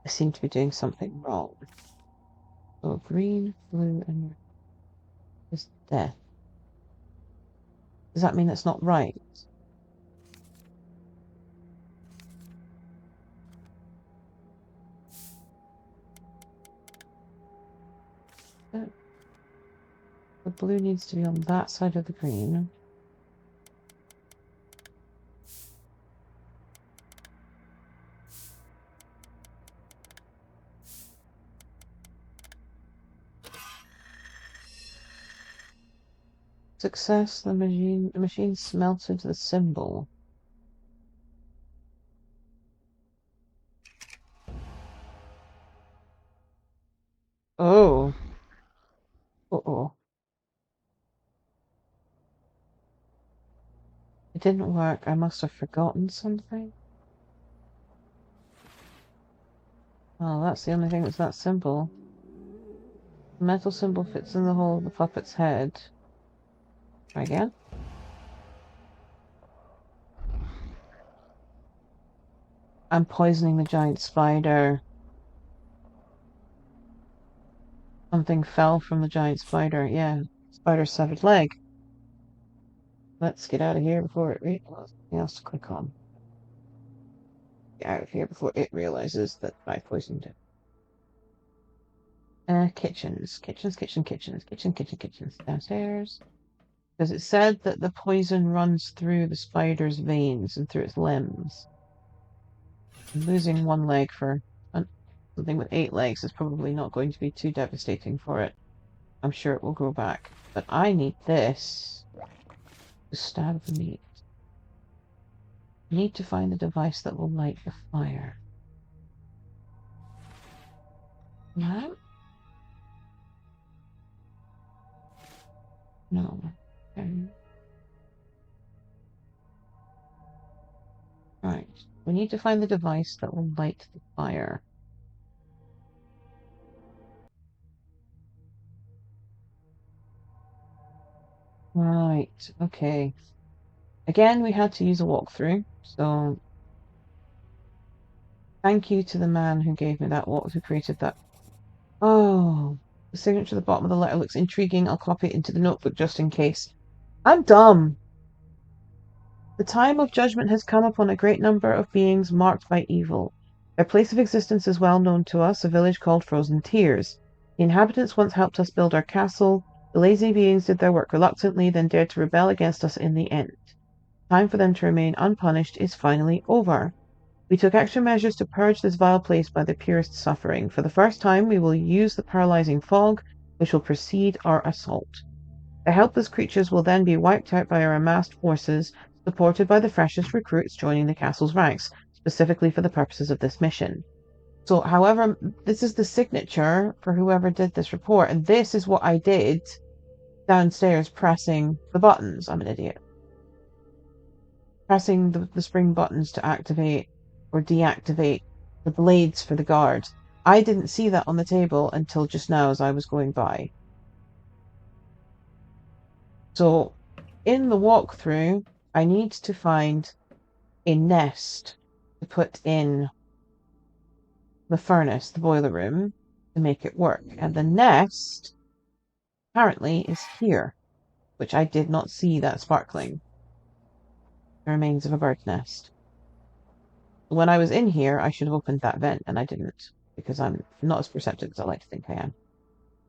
I seem to be doing something wrong. So green, blue, and red is death. Does that mean that's not right? The blue needs to be on that side of the green. Success, the machine smelted the symbol. Oh. Uh-oh. It didn't work. I must have forgotten something. Oh, that's the only thing that's that simple. The metal symbol fits in the hole of the puppet's head. Try again. I'm poisoning the giant spider. Something fell from the giant spider. Yeah, spider's severed leg. Let's get out of here before it realizes something else to click on. Get out of here before it realizes that I poisoned it. Kitchens. Downstairs. Because it said that the poison runs through the spider's veins and through its limbs. Losing one leg for something with 8 legs is probably not going to be too devastating for it. I'm sure it will grow back. But I need this to stab the meat. I need to find the device that will light the fire. No? No. Okay. Right. We need to find the device that will light the fire. Right. Okay. Again, we had to use a walkthrough, so thank you to the man who gave me that who created that. Oh, the signature at the bottom of the letter looks intriguing. I'll copy it into the notebook just in case. I'm dumb. The time of judgment has come upon a great number of beings marked by evil. Their place of existence is well known to us, a village called Frozen Tears. The inhabitants once helped us build our castle, The lazy beings did their work reluctantly, then dared to rebel against us in the end. Time for them to remain unpunished is finally over. We took extra measures to purge this vile place by the purest suffering. For the first time, we will use the paralyzing fog, which will precede our assault. The helpless creatures will then be wiped out by our amassed forces, supported by the freshest recruits joining the castle's ranks, specifically for the purposes of this mission. So, however, this is the signature for whoever did this report, and this is what I did downstairs pressing the buttons. I'm an idiot. Pressing the spring buttons to activate or deactivate the blades for the guard. I didn't see that on the table until just now as I was going by. So, in the walkthrough, I need to find a nest to put in the furnace, the boiler room, to make it work. And the nest apparently is here, which I did not see that sparkling. The remains of a bird's nest. When I was in here, I should have opened that vent, and I didn't, because I'm not as perceptive as I like to think I am.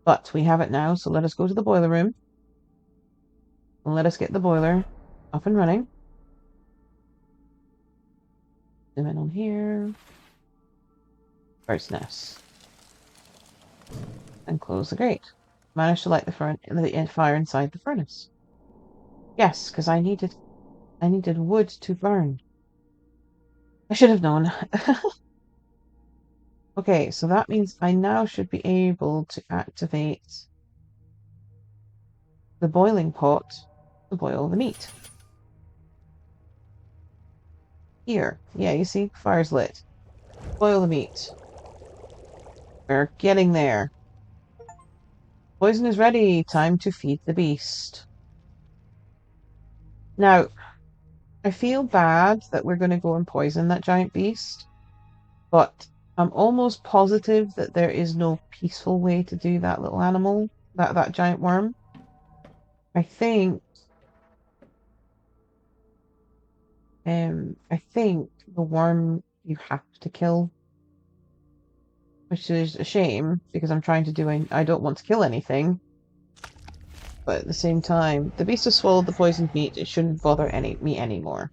But we have it now, so let us go to the boiler room. And let us get the boiler up and running. Zoom in on here. Bird's nest. And close the grate. Managed to light the fire inside the furnace. Yes, because I needed wood to burn. I should have known. Okay, so that means I now should be able to activate the boiling pot to boil the meat. Here. Yeah, you see? Fire's lit. Boil the meat. We're getting there. Poison is ready. Time to feed the beast. Now, I feel bad that we're going to go and poison that giant beast, but I'm almost positive that there is no peaceful way to do that little animal, that giant worm. I think the worm you have to kill, which is a shame because I'm trying to do I don't want to kill anything. But at the same time, the beast has swallowed the poisoned meat. It shouldn't bother me anymore.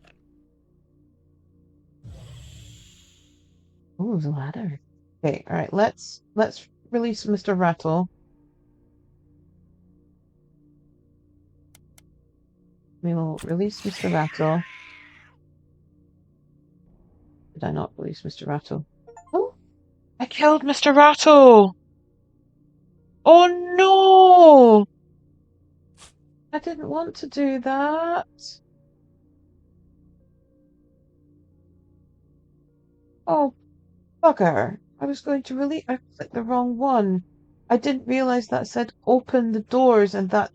Ooh, the ladder. Okay, alright, let's release Mr. Rattle. We will release Mr. Rattle. Did I not release Mr. Rattle? Oh! I killed Mr. Rattle! Oh no! I didn't want to do that. Oh, bugger. I was going to release... I clicked the wrong one. I didn't realize that said open the doors and that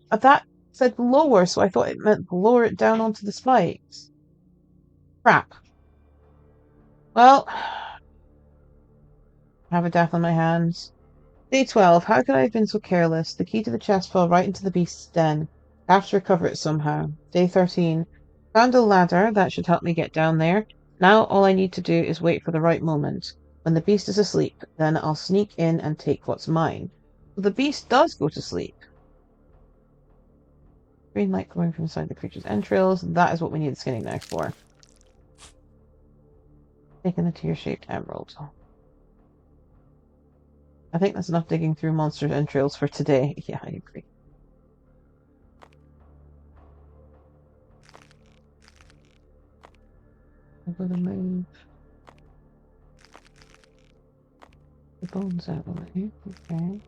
said lower, so I thought it meant lower it down onto the spikes. Crap. Well, I have a death on my hands. Day 12. How could I have been so careless? The key to the chest fell right into the beast's den. I have to recover it somehow. Day 13. Found a ladder. That should help me get down there. Now all I need to do is wait for the right moment. When the beast is asleep, then I'll sneak in and take what's mine. So the beast does go to sleep. Green light glowing from inside the creature's entrails. That is what we need the skinning knife for. Taking the tear-shaped emerald. I think that's enough digging through monsters' entrails for today. Yeah, I agree. I'm gonna move the bones out of the way. Okay.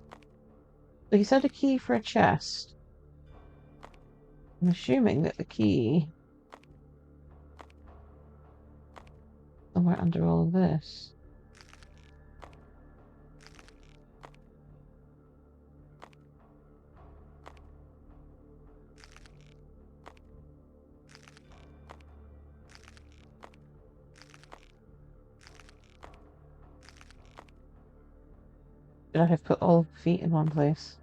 So he said a key for a chest. I'm assuming that the key somewhere under all of this. Should I have put all the feet in one place?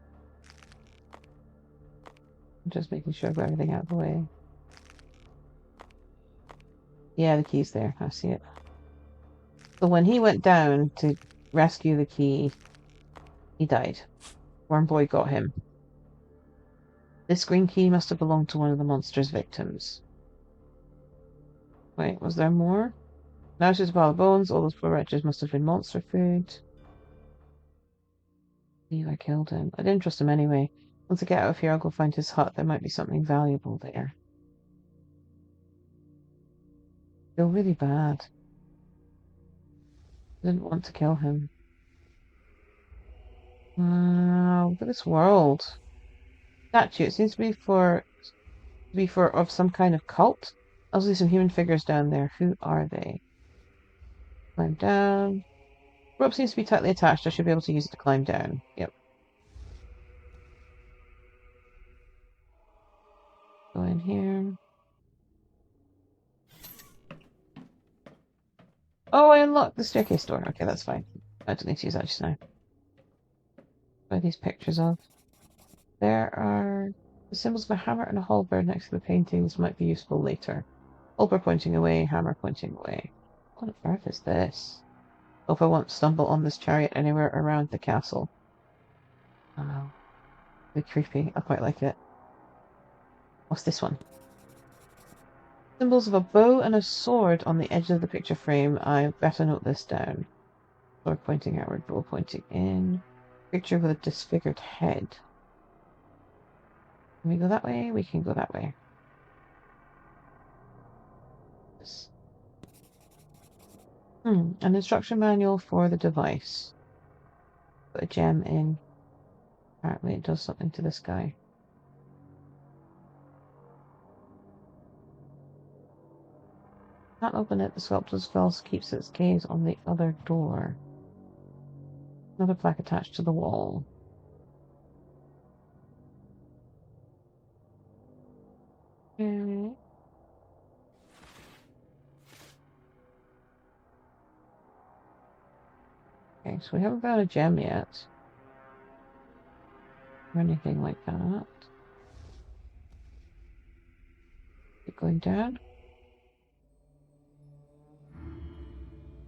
I'm just making sure I've got everything out of the way. Yeah, the key's there. I see it. So when he went down to rescue the key, he died. Worm Boy got him. This green key must have belonged to one of the monster's victims. Wait, was there more? Now she's a pile of bones. All those poor wretches must have been monster food. I believe I killed him. I didn't trust him anyway. Once I get out of here, I'll go find his hut. There might be something valuable there. I feel really bad. I didn't want to kill him. Wow, look at this world. Statue. It seems to be for of some kind of cult. I also see some human figures down there. Who are they? Climb down. Rope seems to be tightly attached. I should be able to use it to climb down. Yep. Go in here. Oh, I unlocked the staircase door. Okay, that's fine. I don't need to use that just now. What are these pictures of? There are the symbols of a hammer and a halberd next to the paintings. Might be useful later. Halberd pointing away, hammer pointing away. What on earth is this? Hope I won't stumble on this chariot anywhere around the castle. Oh, really creepy. I quite like it. What's this one? Symbols of a bow and a sword on the edge of the picture frame. I better note this down. Sword pointing outward, bow pointing in. Picture with a disfigured head. Can we go that way? We can go that way. An instruction manual for the device. Put a gem in. Apparently it does something to this guy. Can't open it. The sculptor's spell keeps its gaze on the other door. Another plaque attached to the wall. Okay. Okay, so we haven't found a gem yet. Or anything like that. Keep going down.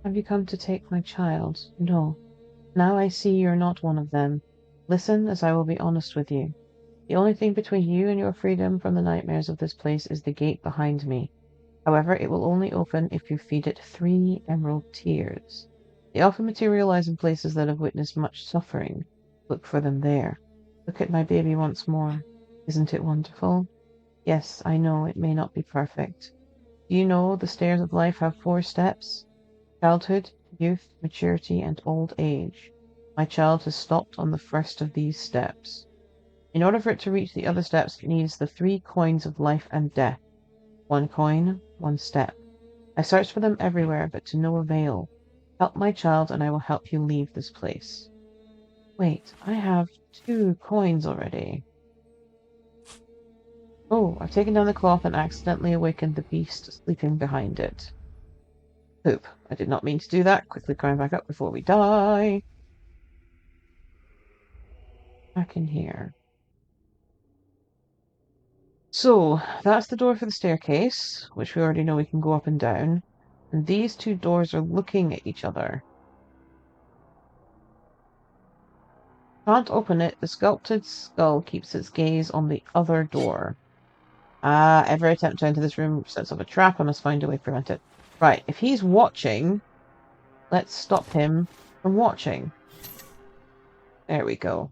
Have you come to take my child? No. Now I see you're not one of them. Listen, as I will be honest with you. The only thing between you and your freedom from the nightmares of this place is the gate behind me. However, it will only open if you feed it 3 emerald tears. They often materialize in places that have witnessed much suffering. Look for them there. Look at my baby once more. Isn't it wonderful? Yes, I know it may not be perfect. Do you know the stairs of life have 4 steps? Childhood, youth, maturity, and old age. My child has stopped on the first of these steps. In order for it to reach the other steps, it needs the 3 coins of life and death. 1 coin, 1 step. I searched for them everywhere, but to no avail. Help my child, and I will help you leave this place. Wait, I have 2 coins already. Oh, I've taken down the cloth and accidentally awakened the beast sleeping behind it. Poop. I did not mean to do that. Quickly climb back up before we die. Back in here. So, that's the door for the staircase, which we already know we can go up and down. And these 2 doors are looking at each other. Can't open it. The sculpted skull keeps its gaze on the other door. Ah, every attempt to enter this room sets up a trap. I must find a way to prevent it. Right, if he's watching, let's stop him from watching. There we go.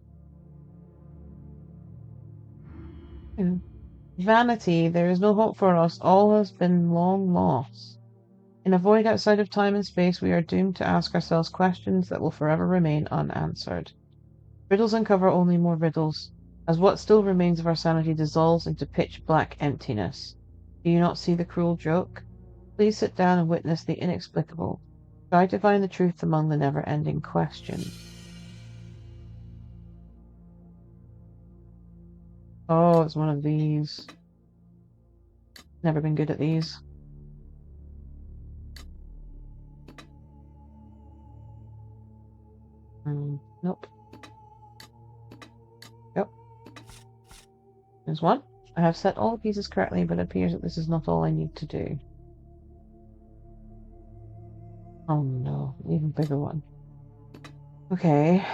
In vanity, there is no hope for us. All has been long lost. In a void outside of time and space, we are doomed to ask ourselves questions that will forever remain unanswered. Riddles uncover only more riddles, as what still remains of our sanity dissolves into pitch-black emptiness. Do you not see the cruel joke? Please sit down and witness the inexplicable. Try to find the truth among the never-ending questions. Oh, it's one of these. Never been good at these. Nope. Yep. There's one. I have set all the pieces correctly, but it appears that this is not all I need to do. Oh no, an even bigger one. Okay.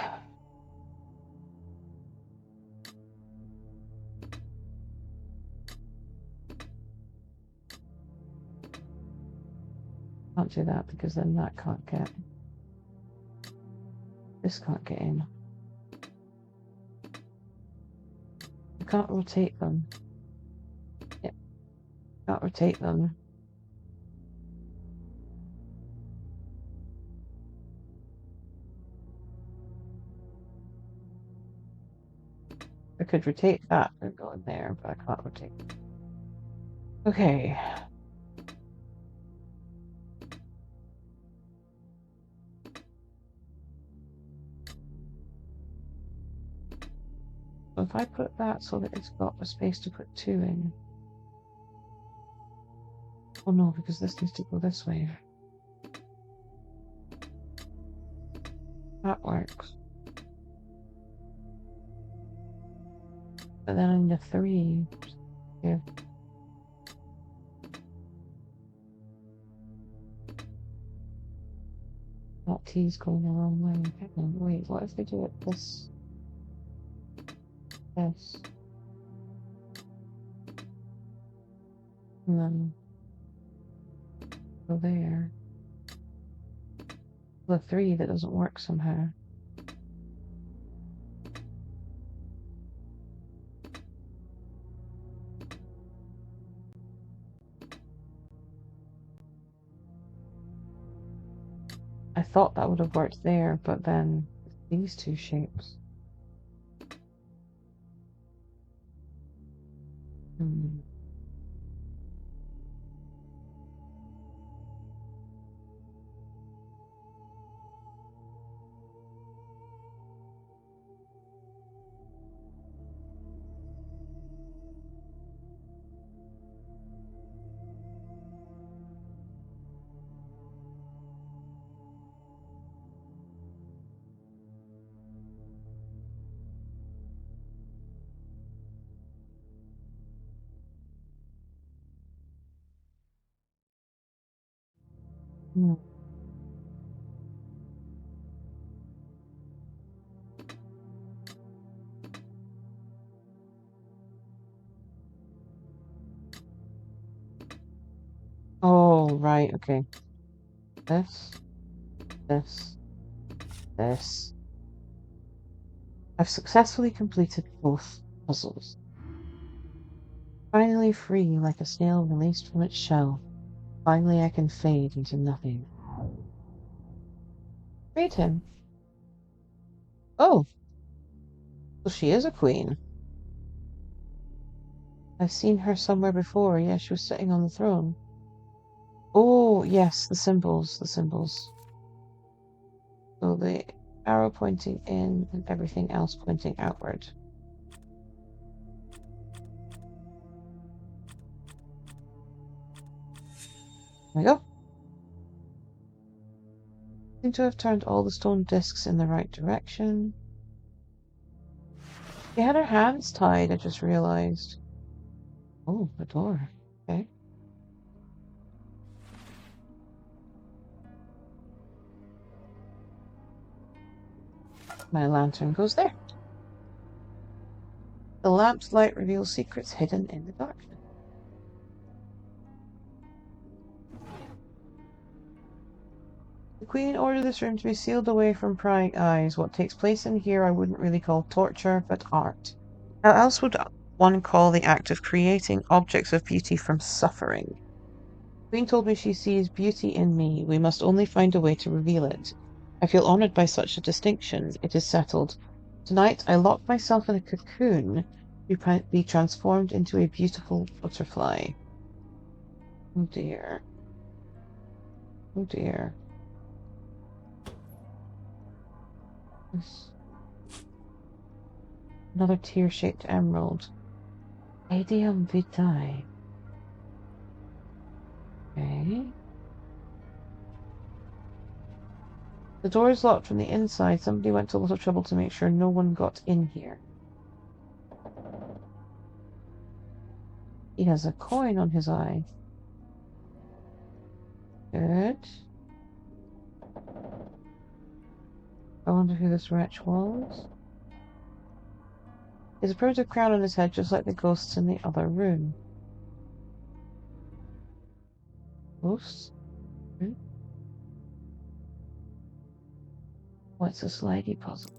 Can't do that because then that can't get... This can't get in. I can't rotate them. Yep. Can't rotate them. I could rotate that and go in there, but I can't rotate. Okay. So if I put that so that it's got a space to put 2 in. Oh no, because this needs to go this way. That works. But then I need a 3 here. That T's going the wrong way. Hang on, wait, what if they do it this? This. And then go there. The 3 that doesn't work somehow. I thought that would have worked there, but then these 2 shapes. Oh, right, okay. This, this, this. I've successfully completed both puzzles. Finally free, like a snail released from its shell. Finally I can fade into nothing. Read him. Oh, so she is a queen. I've seen her somewhere before. Yeah, she was sitting on the throne. Oh, yes, the symbols, the symbols. So the arrow pointing in and everything else pointing outward. There we go. Seem to have turned all the stone discs in the right direction. She had her hands tied, I just realized. Oh, the door. Okay. My lantern goes there. The lamp's light reveals secrets hidden in the darkness. The Queen ordered this room to be sealed away from prying eyes. What takes place in here I wouldn't really call torture, but art. How else would one call the act of creating objects of beauty from suffering? The Queen told me she sees beauty in me. We must only find a way to reveal it. I feel honoured by such a distinction. It is settled. Tonight I lock myself in a cocoon to be transformed into a beautiful butterfly. Oh dear. Oh dear. Another tear-shaped emerald. Adium vitae. Okay. The door is locked from the inside. Somebody went to a lot of trouble to make sure no one got in here. He has a coin on his eye. Good. I wonder who this wretch was. He has a primitive crown on his head, just like the ghosts in the other room. Ghosts? What's a slidey puzzle?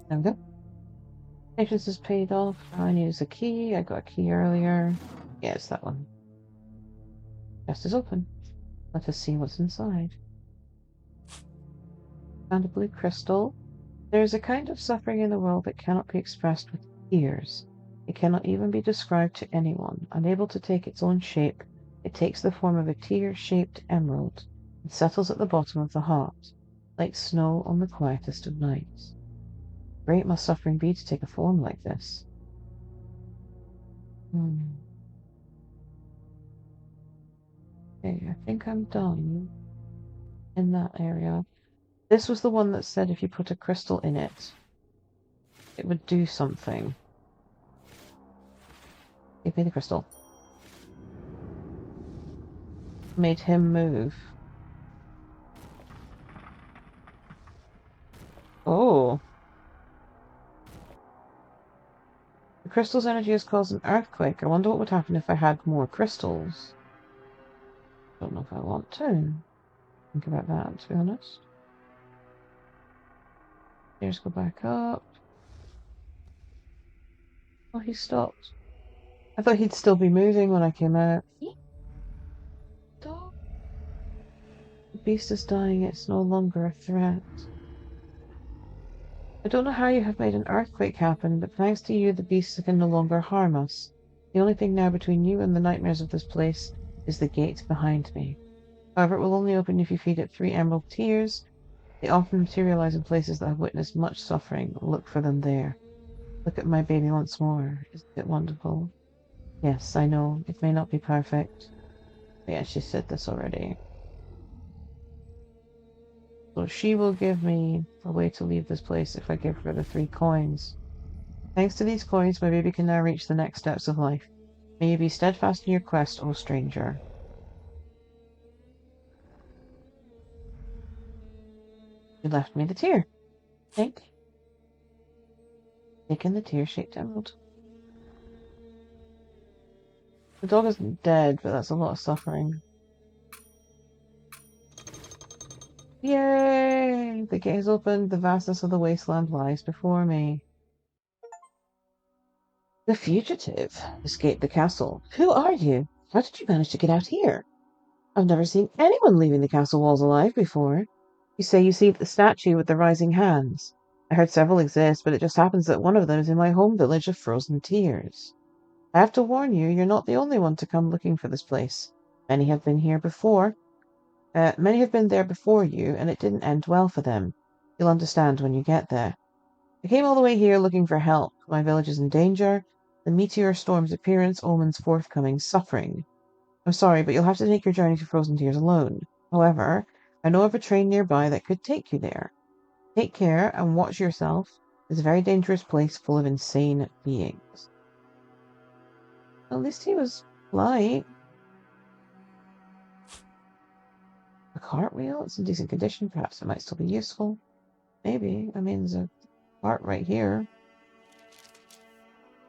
There we go. Patience is paid off. I need a key. I got a key earlier. Yeah, it's that one. Chest is open. Let us see what's inside. Found a blue crystal. There is a kind of suffering in the world that cannot be expressed with tears. It cannot even be described to anyone. Unable to take its own shape, it takes the form of a tear-shaped emerald and settles at the bottom of the heart, like snow on the quietest of nights. Great must suffering be to take a form like this. Okay, I think I'm done in that area. This was the one that said if you put a crystal in it, it would do something. Give me the crystal. Made him move. Oh. The crystal's energy has caused an earthquake. I wonder what would happen if I had more crystals. Don't know if I want to think about that, to be honest. Stairs go back up. Oh, he stopped. I thought he'd still be moving when I came out. Dog. The beast is dying. It's no longer a threat. I don't know how you have made an earthquake happen, but thanks to you, the beast can no longer harm us. The only thing now between you and the nightmares of this place is the gate behind me. However, it will only open if you feed it 3 emerald tears. They often materialize in places that have witnessed much suffering. Look for them there. Look at my baby once more. Isn't it wonderful? Yes, I know. It may not be perfect. But yeah, she said this already. So she will give me a way to leave this place if I give her the 3 coins. Thanks to these coins, my baby can now reach the next steps of life. May you be steadfast in your quest, O stranger. You left me the tear. Think. Taking the tear-shaped emerald. The dog isn't dead, but that's a lot of suffering. Yay! The gate is opened. The vastness of the wasteland lies before me. The fugitive escaped the castle. Who are you? How did you manage to get out here? I've never seen anyone leaving the castle walls alive before. You say you see the statue with the rising hands. I heard several exist, but it just happens that one of them is in my home village of Frozen Tears. I have to warn you, you're not the only one to come looking for this place. Many have been here before. Many have been there before you, and it didn't end well for them. You'll understand when you get there. I came all the way here looking for help. My village is in danger. The meteor storm's appearance omens forthcoming suffering. I'm sorry, but you'll have to take your journey to Frozen Tears alone. However, I know of a train nearby that could take you there. Take care and watch yourself. It's a very dangerous place full of insane beings. At least he was polite. A cartwheel? It's in decent condition. Perhaps it might still be useful. Maybe. I mean, there's a cart right here.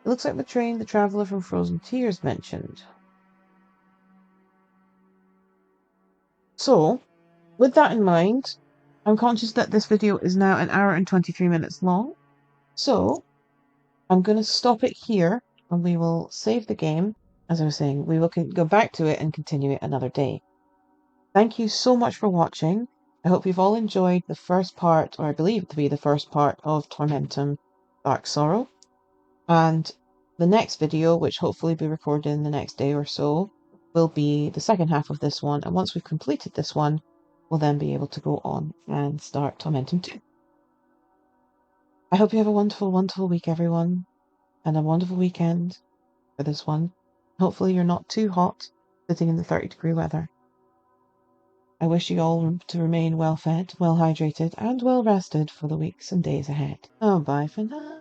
It looks like the train the traveler from Frozen Tears mentioned. So, with that in mind, I'm conscious that this video is now 1 hour and 23 minutes long. So, I'm going to stop it here and we will save the game. As I was saying, we will go back to it and continue it another day. Thank you so much for watching. I hope you've all enjoyed the first part, or I believe it to be the first part of Tormentum Dark Sorrow. And the next video, which hopefully will be recorded in the next day or so, will be the second half of this one. And once we've completed this one, we'll then be able to go on and start Tormentum 2. I hope you have a wonderful, wonderful week, everyone, and a wonderful weekend for this one. Hopefully you're not too hot sitting in the 30-degree weather. I wish you all to remain well fed, well hydrated, and well rested for the weeks and days ahead. Oh, bye for now.